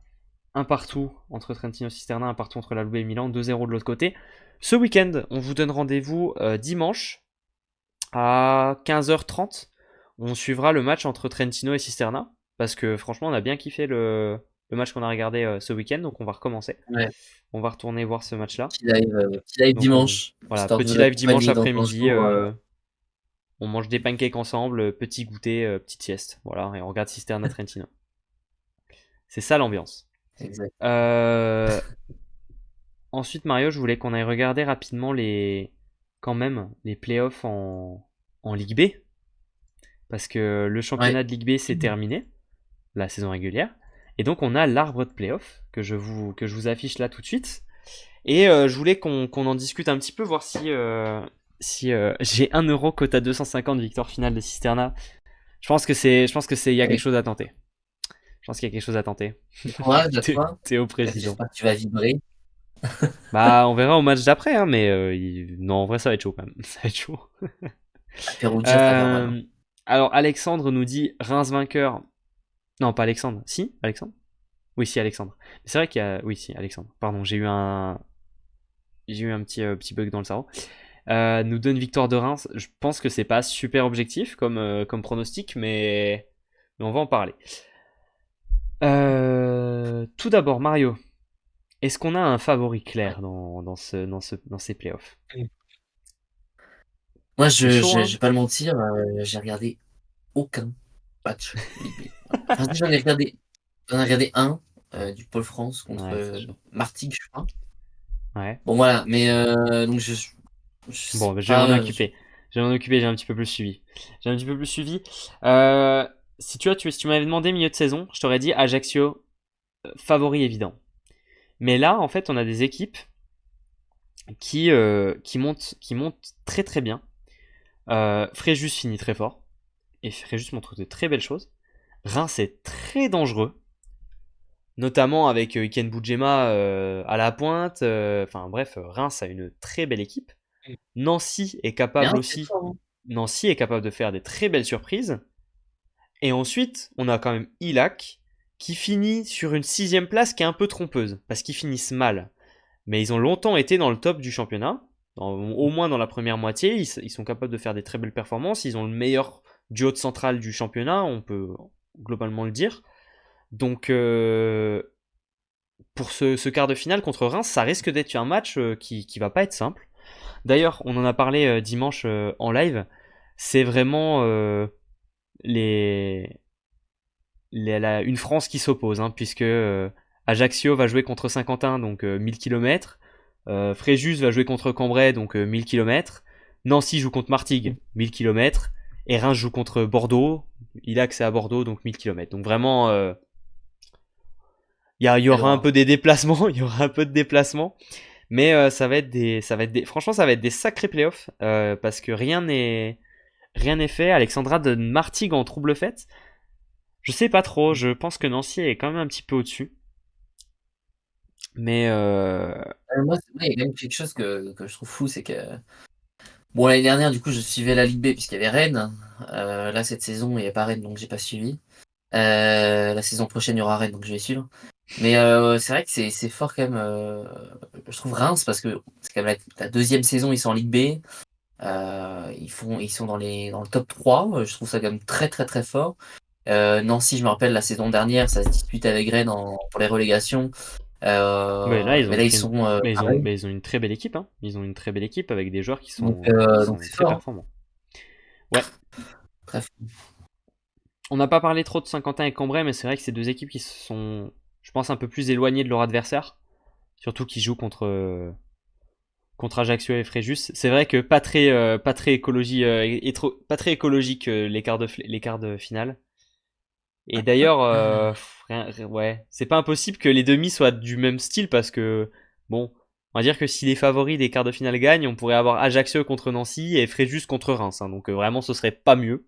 Un partout entre Trentino Cisterna, un partout entre la Loupe et Milan, 2-0 de l'autre côté. Ce week-end, on vous donne rendez-vous dimanche à 15h30. On suivra le match entre Trentino et Cisterna. Parce que franchement, on a bien kiffé le match qu'on a regardé ce week-end, donc on va recommencer. Ouais. On va retourner voir ce match-là. Petit live Donc dimanche, voilà, histoire de petit vous live dimanche accompagner dans ton après-midi. jour. On mange des pancakes ensemble, petit goûter, petite sieste. Voilà, et on regarde Cisterna Trentino. C'est ça l'ambiance. Exact. Euh, Ensuite, Mario, je voulais qu'on aille regarder rapidement quand même, les playoffs en Ligue B. Parce que le Ouais. championnat de Ligue B s'est terminé, la saison régulière. Et donc, on a l'arbre de playoffs que je vous affiche là tout de suite. Et je voulais qu'on en discute un petit peu, voir si j'ai 1 euro quota 250 victoire finale de Cisterna. Il y a quelque Ouais. chose à tenter. Je pense qu'il y a quelque chose à tenter. Courage à toi. T'es au président. J'espère que tu vas vibrer. Bah, on verra au match d'après, hein, mais non, en vrai, ça va être chaud quand même. Ça va être chaud. À Perugia, ça va faire mal, hein. Euh, Alors, Alexandre nous dit Reims vainqueur. Non, pas Alexandre. Si, Alexandre. Oui, si, Alexandre. C'est vrai qu'il y a. Oui, si, Alexandre. Pardon, j'ai eu un petit bug dans le cerveau. Nous donne victoire de Reims. Je pense que c'est pas super objectif comme pronostic, mais on va en parler. Tout d'abord, Mario, est-ce qu'on a un favori clair dans ces playoffs? Moi, C'est chaud, je hein? vais pas le mentir, j'ai regardé aucun match Ligue B. Enfin, si, j'en ai regardé un du Pôle France contre Ouais, c'est chaud. Martigues, je crois. Ouais. Bon, voilà, mais donc je sais Bon, bah, je vais m'en pas. occuper. Je vais m'en occuper, j'ai un petit peu plus suivi. J'ai un petit peu plus suivi. Euh, si tu m'avais demandé milieu de saison, je t'aurais dit Ajaccio, favori évident. Mais là, en fait, on a des équipes qui montent très très bien. Fréjus finit très fort. Et Fréjus montre de très belles choses. Reims est très dangereux. Notamment avec Iken Boudjema à la pointe. Enfin bref, Reims a une très belle équipe. Nancy est Mais capable un, c'est aussi. fort, hein. Nancy est capable de faire des très belles surprises. Et ensuite, on a quand même Ilac qui finit sur une 6e place qui est un peu trompeuse. Parce qu'ils finissent mal. Mais ils ont longtemps été dans le top du championnat. Au moins dans la première moitié. Ils sont capables de faire des très belles performances. Ils ont le meilleur duo de centrale du championnat. On peut globalement le dire. Donc, pour ce quart de finale contre Reims, ça risque d'être un match qui va pas être simple. D'ailleurs, on en a parlé dimanche en live. C'est vraiment les, une France qui s'oppose, hein, puisque Ajaccio va jouer contre Saint-Quentin, donc 1000 km. Fréjus va jouer contre Cambrai, donc 1000 km. Nancy joue contre Martigues, 1000 km. Et Reims joue contre Bordeaux. Il a accès à Bordeaux, donc 1000 km. Donc vraiment, il y C'est aura un loin. peu des déplacements, il y aura un peu de déplacements. Mais franchement, ça va être des sacrés playoffs parce que rien n'est fait. Alexandra de Martigues en trouble faite. Je sais pas trop. Je pense que Nancy est quand même un petit peu au-dessus. Mais Moi, c'est vrai, il y a quand même quelque chose que je trouve fou, c'est que bon, l'année dernière, du coup, je suivais la Ligue B puisqu'il y avait Rennes. Là, cette saison, il n'y a pas Rennes, donc j'ai pas suivi. La saison prochaine, il y aura Rennes, donc je vais suivre. Mais c'est vrai que c'est fort quand même. Je trouve Reims parce que c'est quand même la deuxième saison, ils sont en Ligue B. Ils sont dans le top 3. Je trouve ça quand même très très très fort. Nancy, je me rappelle la saison dernière, ça se dispute avec Rennes pour les relégations. ouais, là ils Mais ont là, ils pris une... sont pareil. mais ils ont une très belle équipe. Hein. Ils ont une très belle équipe avec des joueurs qui Donc sont c'est très fort, hein. performants. Ouais. Très fort. On n'a pas parlé trop de Saint-Quentin et Cambrai, mais c'est vrai que c'est deux équipes qui sont, je pense, un peu plus éloignées de leur adversaire. Surtout qu'ils jouent contre Ajaccio et Fréjus. C'est vrai que pas très pas très écologique les quarts de finale. Et d'ailleurs, ouais, c'est pas impossible que les demi soient du même style parce que bon, on va dire que si les favoris des quarts de finale gagnent, on pourrait avoir Ajaccio contre Nancy et Fréjus contre Reims. Hein. Donc vraiment, ce serait pas mieux.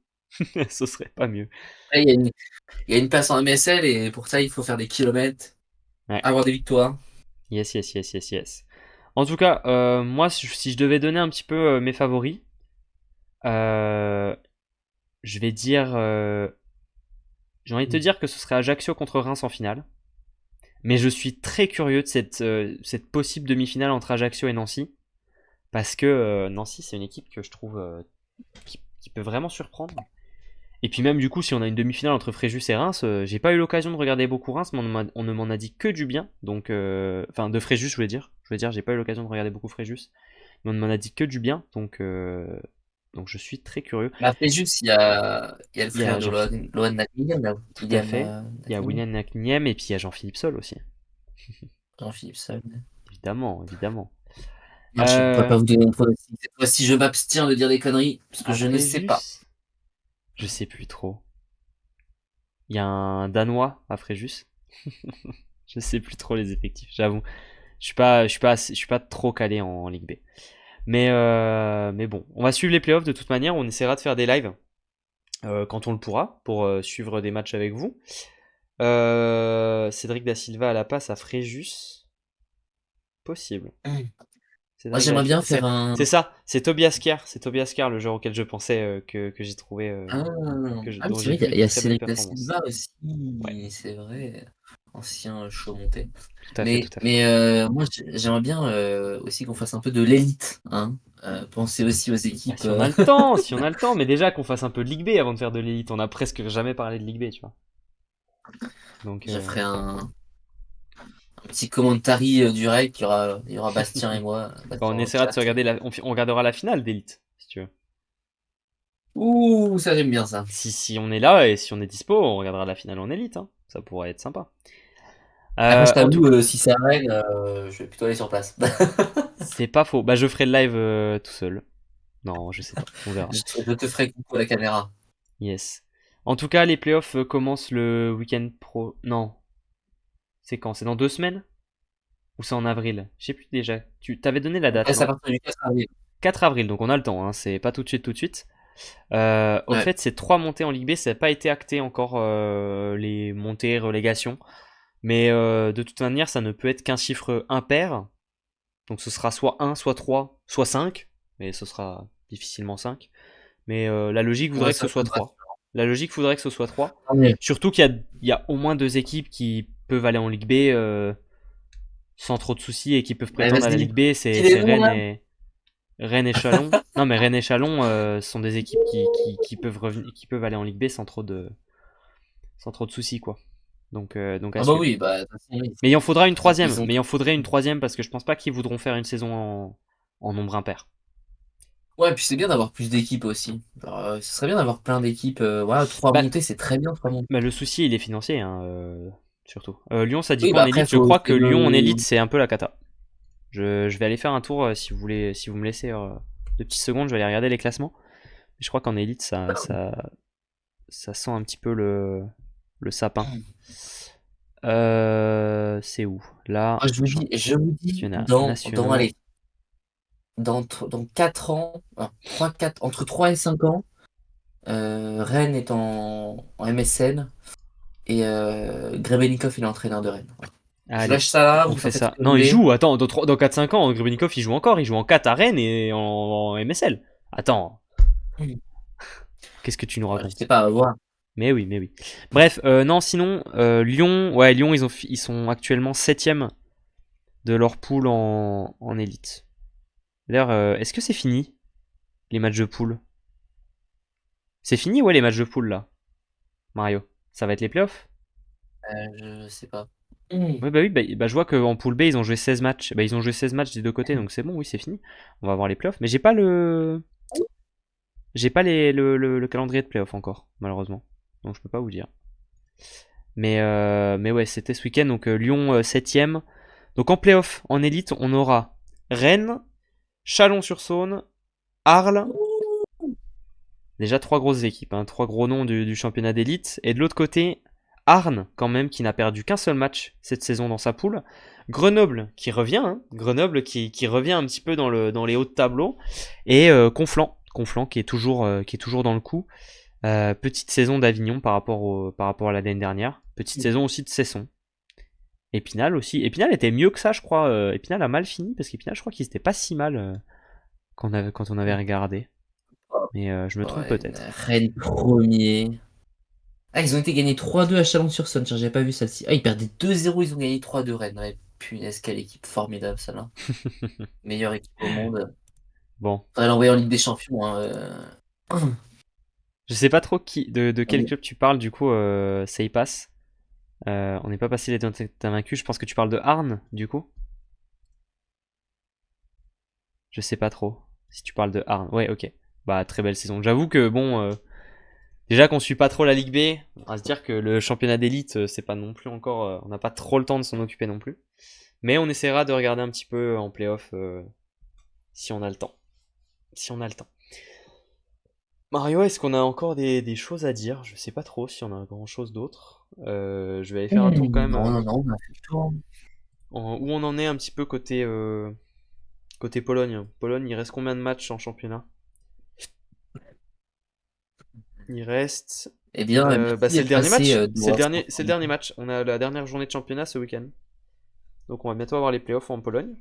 Ce serait pas mieux. Là, il y a une place en MSL et pour ça, il faut faire des kilomètres, Ouais. avoir des victoires. Yes, yes, yes, yes, yes. En tout cas, moi, si je devais donner un petit peu mes favoris, euh, je vais dire, j'ai envie de te dire que ce serait Ajaccio contre Reims en finale. Mais je suis très curieux de cette possible demi-finale entre Ajaccio et Nancy. Parce que Nancy, c'est une équipe que je trouve qui peut vraiment surprendre. Et puis même du coup, si on a une demi-finale entre Fréjus et Reims, j'ai pas eu l'occasion de regarder beaucoup Reims, mais on ne m'en a dit que du bien. Donc, enfin, de Fréjus, je voulais dire. Je voulais dire, j'ai pas eu l'occasion de regarder beaucoup Fréjus, mais on ne m'en a dit que du bien. Donc je suis très curieux. Mais après, juste, il y a le Il y a frère de Lohan Nagel, là, tout à William fait. Il y a Nagel, William Nakniem et puis il y a Jean-Philippe Sol aussi. Jean-Philippe Sol. Évidemment, évidemment. Non, je ne pourrais Euh, pas vous donner une pronostic. Cette fois-ci, je m'abstiens de dire des conneries, parce que à je ne sais pas. Fréjus, je sais plus trop. Il y a un Danois à Fréjus. Je sais plus trop les effectifs, j'avoue. Je suis pas trop calé en Ligue B. Mais bon, on va suivre les playoffs de toute manière. On essaiera de faire des lives quand on le pourra pour suivre des matchs avec vous. Cédric Da Silva à la passe à Fréjus. Possible. Moi, Cédric Da- j'aimerais bien faire un. C'est ça, c'est Tobias Kerr. C'est Tobias Kerr le joueur auquel je pensais que j'ai trouvé, Ah, ah, mais dont c'est j'ai vrai, vu il de y a très belles Cédric Da performances. Silva Ouais. aussi, c'est vrai. ancien show monté. Tout à fait, tout à fait. Mais moi, j'aimerais bien aussi qu'on fasse un peu de l'élite. Hein. Pensez aussi aux équipes. Si on a le temps, si on a le temps, mais déjà qu'on fasse un peu de Ligue B avant de faire de l'élite. On a presque jamais parlé de Ligue B, tu vois. Donc, Je ferai un petit commentary direct. Il y aura Bastien et moi. bah, Bastien on dans le essaiera de se chat. regarder on regardera la finale d'élite, si tu veux. Ouh, ça j'aime bien ça. Si on est là et si on est dispo, on regardera la finale en élite, hein. Ça pourrait être sympa. Après, je En tout t'avoue, si ça règle, je vais plutôt aller sur place. c'est pas faux. Bah, je ferai le live tout seul. Non, je sais pas. On verra. Je te ferai coucou à la caméra. Yes. En tout cas, les playoffs commencent le week-end pro. Non. C'est quand? C'est dans 2 semaines? Ou c'est en avril? Je sais plus déjà. Tu t'avais donné la date, Après, c'est à non? partir du 4 avril. 4 avril, donc on a le temps, hein. C'est pas tout de suite, tout de suite. Au Ouais. fait, ces 3 montées en Ligue B, ça n'a pas été acté encore, les montées, relégations. Mais de toute manière, ça ne peut être qu'un chiffre impair. Donc ce sera soit 1, soit 3, soit 5. Mais ce sera difficilement 5. Mais la logique Ouais, voudrait que ce ça soit viendra. 3. La logique voudrait que ce soit 3. Tant mieux. Surtout qu'il y a au moins 2 équipes qui peuvent aller en Ligue B sans trop de soucis et qui peuvent Allez, prétendre à la vas-y. Ligue B. Dis C'est les noms là. Rennes et Chalon. Non, mais Rennes et Chalon sont des équipes qui peuvent aller en Ligue B sans trop de soucis, quoi. Donc à Ah bah suivre. oui, bah de toute façon, oui. Mais il en faudra une troisième. Ils ont. Mais il en faudrait une troisième parce que je pense pas qu'ils voudront faire une saison en nombre impair. Ouais, puis c'est bien d'avoir plus d'équipes aussi. Alors, ce serait bien d'avoir plein d'équipes. Voilà, 3 Bah, montées, c'est très bien, 3 montées. bah, le souci, il est financier, hein, surtout. Lyon, ça dit Oui, quoi bah en après, élite? Je faut crois que c'est Lyon en le. élite, c'est un peu la cata. Je vais aller faire un tour si vous voulez, si vous me laissez 2 petites secondes, je vais aller regarder les classements. Je crois qu'en élite, ça sent un petit peu le sapin. C'est où? Là, Moi, je vous dis nationaux. allez, dans 4 ans, alors, entre 3 et 5 ans, Rennes est en MSN et Grebennikov il est entraîneur de Rennes. Voilà. Je Allez, lâche ça là, on vous en fait faites ce ça. que vous Non, il voulez. joue. Attends, dans 4-5 ans, Grebennikov, il joue encore. Il joue en 4 à Rennes et en MSL. Attends, qu'est-ce que tu nous Je sais racontes? pas, à voir. Mais oui, mais oui. Bref, non, sinon, Lyon, ouais, Lyon, ils sont actuellement 7ème de leur poule en élite. D'ailleurs, est-ce que c'est fini, les matchs de poule? C'est fini, ouais, les matchs de poule, là, Mario? Ça va être les playoffs? Je sais pas. Ouais, bah oui, bah, je vois qu'en poule B, ils ont joué 16 matchs. Bah, ils ont joué 16 matchs des deux côtés, donc c'est bon, oui, c'est fini. On va voir les playoffs. Mais j'ai pas le calendrier de playoffs encore, malheureusement. Donc je peux pas vous dire. Mais ouais, c'était ce week-end, donc Lyon 7ème. Donc en playoff, en élite, on aura Rennes, Chalon-sur-Saône, Arles. Déjà 3 grosses équipes, hein, 3 gros noms du championnat d'élite. Et de l'autre côté, Arnes, quand même, qui n'a perdu qu'un seul match cette saison dans sa poule. Grenoble, qui revient, hein, Grenoble qui revient un petit peu dans les hauts de tableau. Et Conflans qui est toujours dans le coup. Petite saison d'Avignon par rapport à l'année dernière. Petite saison aussi de Cesson. Épinal aussi. Épinal était mieux que ça, je crois. Épinal a mal fini parce qu'Épinal, je crois qu'il était pas si mal quand on avait regardé. Mais je me trompe Ouais, peut-être. Rennes premier. Ah, ils ont été gagnés 3-2 à Chalon-sur-Saône. Tiens, j'avais pas vu celle-ci. Ah, ils perdaient 2-0, ils ont gagné 3-2 Rennes. Ouais, punaise, quelle équipe formidable, celle-là. Meilleure équipe au monde. Bon. Faudrait l'envoyer en Ligue des Champions. Je sais pas trop de quel Ouais. club tu parles, du coup, ça y passe. On n'est pas passé les t'as vaincu. Je pense que tu parles de Arnes, du coup. Je sais pas trop si tu parles de Arnes. Ouais, ok. Bah, très belle saison. J'avoue que, bon, déjà qu'on suit pas trop la Ligue B, on va se dire que le championnat d'élite, c'est pas non plus encore. On n'a pas trop le temps de s'en occuper non plus. Mais on essaiera de regarder un petit peu en playoff si on a le temps. Si on a le temps. Mario, est-ce qu'on a encore des choses à dire? Je sais pas trop si on a grand chose d'autre. Je vais aller faire un tour quand même Non, non, non, on a fait le tour. où on en est un petit peu côté Pologne. Pologne, il reste combien de matchs en championnat? Il reste. Eh bien, Bah, merci c'est le d'être dernier passé match. nous C'est le voir. dernier, c'est le dernier match. On a la dernière journée de championnat ce week-end. Donc on va bientôt avoir les playoffs en Pologne.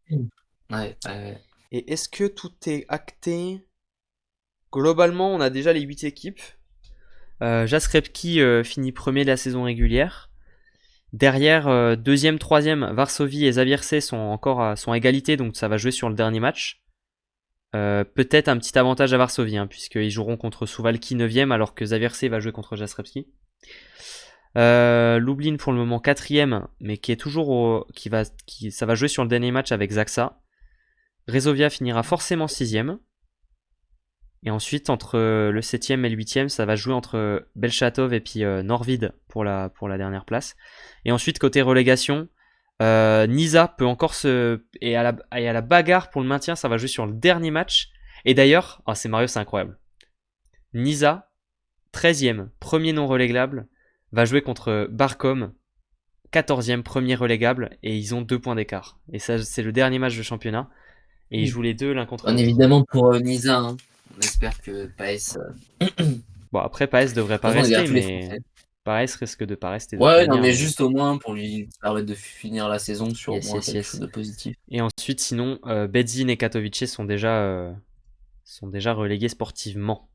Ouais, ouais. Et est-ce que tout est acté? Globalement, on a déjà les 8 équipes. Jasrebki finit premier de la saison régulière. Derrière, deuxième, troisième, Varsovie et Zawirsé sont à égalité, donc ça va jouer sur le dernier match. Peut-être un petit avantage à Varsovie, hein, puisqu'ils joueront contre Suwałki 9ème, alors que Zawirsé va jouer contre Jastrzębski. Lublin pour le moment 4ème, mais qui est toujours ça va jouer sur le dernier match avec Zaksa. Rzeszów finira forcément 6ème. Et ensuite, entre le 7ème et le 8ème, ça va jouer entre Bełchatów et puis Norwid pour la dernière place. Et ensuite, côté relégation, Nisa peut encore et à la bagarre pour le maintien, ça va jouer sur le dernier match. Et d'ailleurs, c'est Mario, c'est incroyable. Nisa, 13ème, premier non relégable, va jouer contre Barcom, 14ème, premier relégable, et ils ont 2 points d'écart. Et ça, c'est le dernier match de championnat. Et ils jouent les deux l'un contre l'autre. Évidemment pour Nisa, hein. On espère que Paes. Bon, après, Paes devrait pas rester, mais Paes risque de pas rester. Ouais, non, mais juste au moins pour lui permettre de finir la saison sur au moins quelque chose de positif. Et ensuite, sinon, Bedzin et Katowice sont déjà relégués sportivement.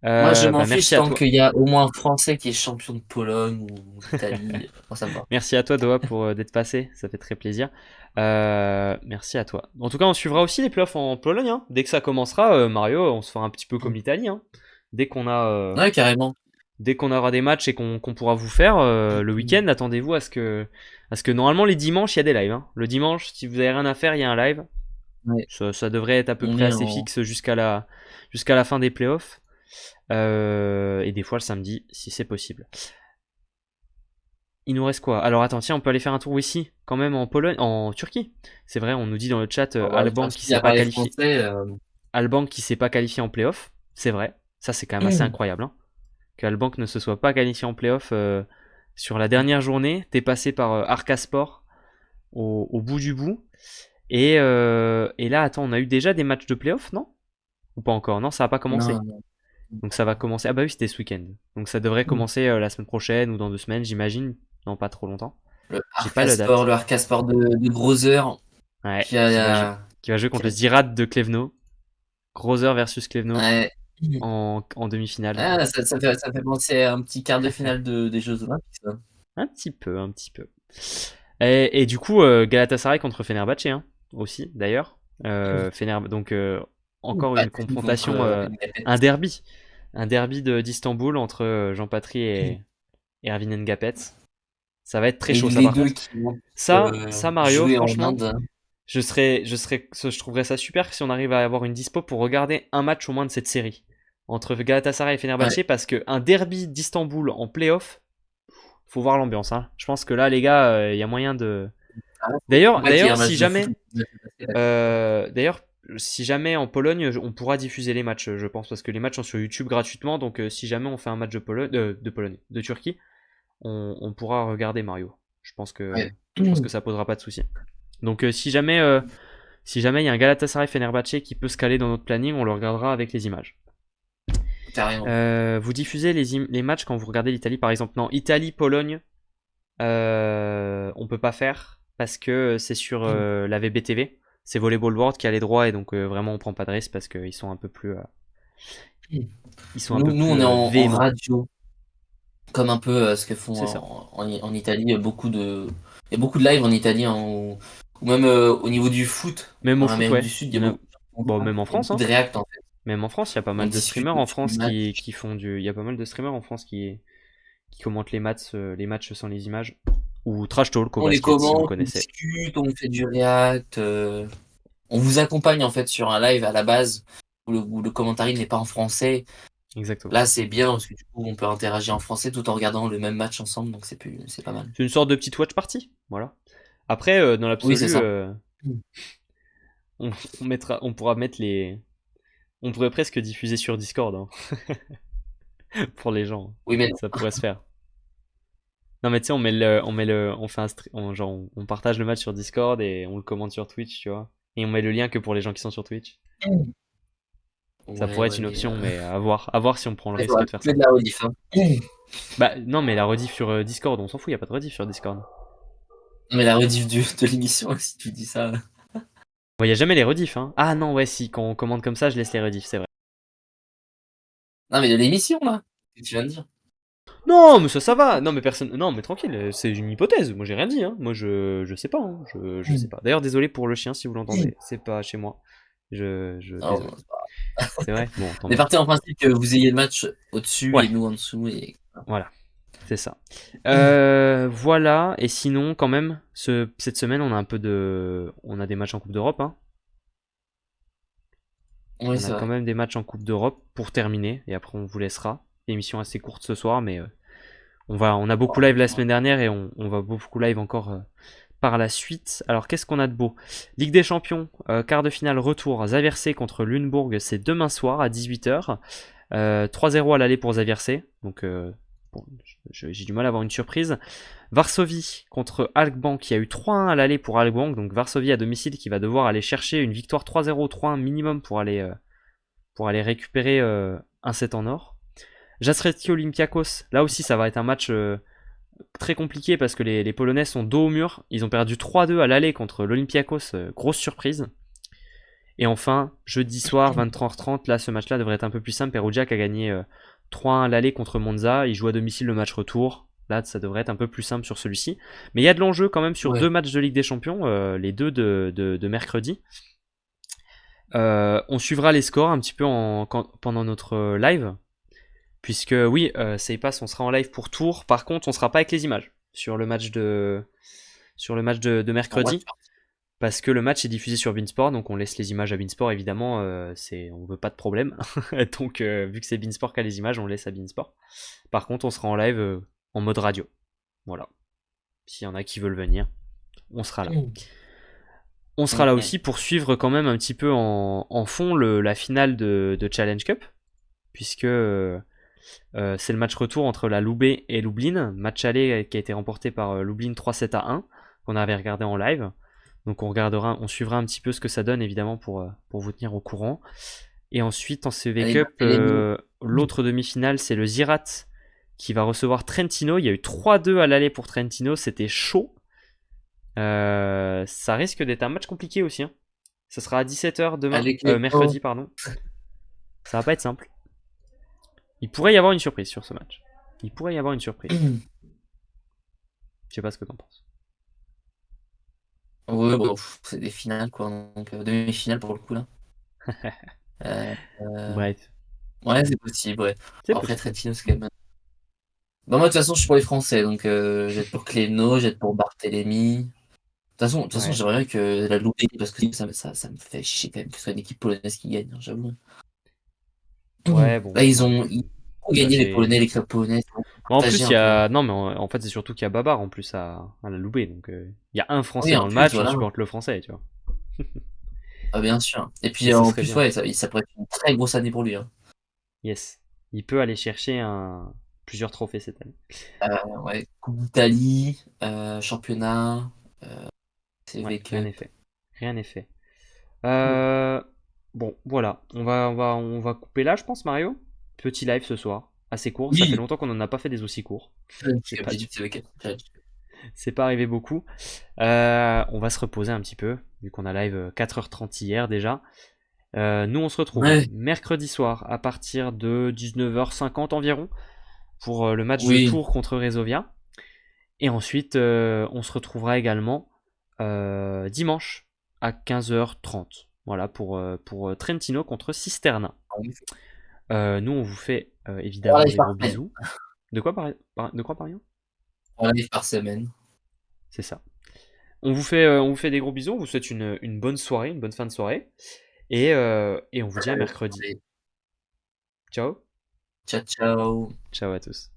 Moi, je m'en fiche tant qu'il y a au moins un Français qui est champion de Pologne ou d'Italie. Ça me va. Merci à toi, Doha, pour d'être passé. Ça fait très plaisir. Merci à toi. En tout cas, on suivra aussi les playoffs en Pologne. Hein. Dès que ça commencera, Mario, on se fera un petit peu comme l'Italie. Hein. Dès qu'on a. Ouais, carrément. Dès qu'on aura des matchs et qu'on pourra vous faire le week-end, attendez-vous à ce que normalement les dimanches il y a des lives. Hein. Le dimanche, si vous avez rien à faire, il y a un live. Ouais. Ça devrait être à peu près assez fixe jusqu'à la fin des playoffs. Et des fois le samedi si c'est possible. Il nous reste quoi? Alors attends, tiens, on peut aller faire un tour ici quand même en Turquie. C'est vrai, on nous dit dans le chat Alban qui s'est pas qualifié. Alban qui s'est pas qualifié en playoff. C'est vrai, ça c'est quand même assez incroyable. Hein. Qu'Albank ne se soit pas qualifié en playoff sur la dernière journée. T'es passé par Arcasport au bout du bout. Et là, attends, on a eu déjà des matchs de playoff, non? Ou pas encore? Non, ça n'a pas commencé. Non. Donc ça va commencer. Ah bah oui, c'était ce week-end. Donc ça devrait commencer la semaine prochaine ou dans 2 semaines, j'imagine. Non, pas trop longtemps. Le Arcasport de Grozer. Ouais, qui va jouer contre le Ziraat de Klevno. Grozer versus Klevno. Ouais. En demi-finale. Ah, ça fait penser à un petit quart de finale des Jeux Olympiques, ça. Un petit peu. Et du coup, Galatasaray contre Fenerbahçe, hein, aussi, d'ailleurs. Donc, encore une confrontation, un derby. Un derby d'Istanbul entre Jean Patry et Ervin Ngapet. Ça va être très chaud, ça, par contre. Ça, Mario, franchement, je trouverais ça super si on arrive à avoir une dispo pour regarder un match au moins de cette série. Entre Galatasaray et Fenerbahçe, parce qu'un derby d'Istanbul en playoff, faut voir l'ambiance. Hein. Je pense que là, les gars, il y a moyen de. D'ailleurs, si jamais en Pologne, on pourra diffuser les matchs, je pense, parce que les matchs sont sur YouTube gratuitement. Donc, si jamais on fait un match de Turquie, on pourra regarder Mario. Je pense que ça posera pas de souci. Donc, si jamais il y a un Galatasaray Fenerbahçe qui peut se caler dans notre planning, on le regardera avec les images. Vous diffusez les matchs quand vous regardez l'Italie, par exemple? Non, Italie-Pologne, on peut pas faire parce que c'est sur la VBTV. C'est Volleyball World qui a les droits et donc vraiment on prend pas de risque parce qu'ils sont un peu plus. Nous, on est en radio, comme un peu ce que font en Italie. Il y a beaucoup de live en Italie, ou même au niveau du foot. Même au foot, Amérique du Sud, même en France. De React, en fait. Même en France, il y a pas mal de streamers en France qui font du. Il y a pas mal de streamers en France qui commentent les matchs sans les images. Ou Trash Talk, on les commente, on discute, on fait du React. On vous accompagne en fait sur un live à la base où le commentaire n'est pas en français. Exactement. Là, c'est bien parce que du coup, on peut interagir en français tout en regardant le même match ensemble, donc c'est pas mal. C'est une sorte de petite watch party, voilà. Après, dans l'absolu, on pourra mettre les. On pourrait presque diffuser sur Discord, hein. Pour les gens. Oui, mais ça pourrait se faire. Non, mais tu sais, on partage le match sur Discord et on le commente sur Twitch, tu vois. Et on met le lien que pour les gens qui sont sur Twitch. Ça pourrait être une option, mais à voir si on prend le risque de faire ça. De la rediff, hein. Bah non, mais la rediff sur Discord, on s'en fout, y a pas de rediff sur Discord. Non, mais la rediff de l'émission, si tu dis ça. Il y a jamais les rediffs, hein. Ah non, ouais, si, quand on commande comme ça, je laisse les rediffs, c'est vrai. Non, mais de l'émission, là, que tu viens de dire. Non, mais ça va. Non, mais personne. Non, mais tranquille, c'est une hypothèse. Moi, j'ai rien dit, hein. Moi, je sais pas, hein. Je sais pas. D'ailleurs, désolé pour le chien si vous l'entendez. C'est pas chez moi. Non, Désolé. non, c'est pas grave. C'est vrai? Bon, tant On est mieux. parti en principe que vous ayez le match au-dessus Ouais, et nous en dessous. Et... voilà. C'est ça. Voilà. Et sinon, quand même, cette semaine, on a un peu de. On a des matchs en Coupe d'Europe, hein. Oui, On a c'est quand vrai. même des matchs en Coupe d'Europe pour terminer. Et après, on vous laissera. Émission assez courte ce soir, mais on a beaucoup Oh, live la semaine dernière et on va beaucoup live encore par la suite. Alors, qu'est-ce qu'on a de beau? Ligue des Champions, quart de finale retour. Zaversé contre Lunebourg, c'est demain soir à 18h. 3-0 à l'aller pour Zaversé. Donc, bon, j'ai du mal à avoir une surprise. Varsovie contre Alkbank, qui a eu 3-1 à l'aller pour Alkbank. Donc, Varsovie à domicile qui va devoir aller chercher une victoire 3-0 3-1 minimum pour aller récupérer un set en or. Jasreti Olympiakos, là aussi ça va être un match très compliqué parce que les Polonais sont dos au mur. Ils ont perdu 3-2 à l'aller contre l'Olympiakos, grosse surprise. Et enfin, jeudi soir, 23h30, là ce match-là devrait être un peu plus simple. Perugia qui a gagné 3-1 à l'aller contre Monza. Il joue à domicile le match retour. Là, ça devrait être un peu plus simple sur celui-ci. Mais il y a de l'enjeu quand même sur Ouais. deux matchs de Ligue des Champions, les deux de mercredi. On suivra les scores un petit peu pendant notre live. Puisque oui, Seipass, on sera en live pour Tours. Par contre, on sera pas avec les images sur le match de En vrai, mercredi. Parce que le match est diffusé sur Beansport, donc on laisse les images à Beansport évidemment. On veut pas de problème. Donc vu que c'est Beansport qui a les images, on laisse à Beansport. Par contre, on sera en live en mode radio. Voilà. S'il y en a qui veulent venir, on sera là. On sera là aussi pour suivre quand même un petit peu en fond la finale de Challenge Cup. Puisque c'est le match retour entre la Loubet et Lublin. Match aller qui a été remporté par Lublin 3-7-1, qu'on avait regardé en live. Donc on suivra un petit peu ce que ça donne évidemment pour vous tenir au courant. Et ensuite en CV allez, Cup, Barthélémy. l'autre demi-finale c'est le Zirat qui va recevoir Trentino. Il y a eu 3-2 à l'aller pour Trentino, c'était chaud. Ça risque d'être un match compliqué aussi, hein. Ça sera à 17h demain, Allez, Clément. mercredi pardon. Ça va pas être simple. Il pourrait y avoir une surprise sur ce match. Il pourrait y avoir une surprise. Je sais pas ce que t'en penses. Ouais, bon, c'est des finales, quoi. Donc, demi-finale pour le coup, là. Euh, euh, Bref, ouais, c'est possible, ouais. c'est Après, possible. Trentino, c'est quand même. Bah, moi, de toute façon, je suis pour les Français. Donc, j'aide pour Clément, j'aide pour Barthélémy. De toute façon, Ouais. j'aimerais bien que la loupe, parce que ça me fait chier quand même que ce soit une équipe polonaise qui gagne, hein, j'avoue. Ouais, bon, Là, ouais. ils ont Ça gagné les Polonais, fait. les clubs polonais, ils ont Bon, en partagé plus, il y un peu. a. Non, mais en fait, c'est surtout qu'il y a Babar en plus à la Loubet. Donc, il y a un Français Oui, dans en le plus, match, on voilà. supporte le Français, tu vois. Ah, bien sûr. Et puis, Et ce en serait plus, bien. ouais, ça pourrait être une très grosse année pour lui, hein. Yes. Il peut aller chercher plusieurs trophées cette année. Ouais, Coupe d'Italie, championnat, Ouais, CV rien n'est Cup. fait. Rien n'est fait. Euh, Bon, voilà. On va couper là, je pense, Mario. Petit live ce soir. Assez court. Ça fait Oui, longtemps qu'on n'en a pas fait des aussi courts. Challenge C'est Cup, pas j'ai dit du CV Cup. C'est pas arrivé beaucoup. On va se reposer un petit peu, vu qu'on a live 4h30 hier déjà. Nous, on se retrouve Ouais, mercredi soir à partir de 19h50 environ pour le match de oui. Tours contre Resovia. Et ensuite, on se retrouvera également dimanche à 15h30. Voilà pour Trentino contre Cisterna. Nous, on vous fait On évidemment live des par gros semaine. bisous. De quoi par exemple? On live par semaine. C'est ça. On vous fait des gros bisous. On vous souhaite une bonne soirée, une bonne fin de soirée. Et on vous dit à mercredi. Allez, Ciao. ciao, ciao. Ciao à tous.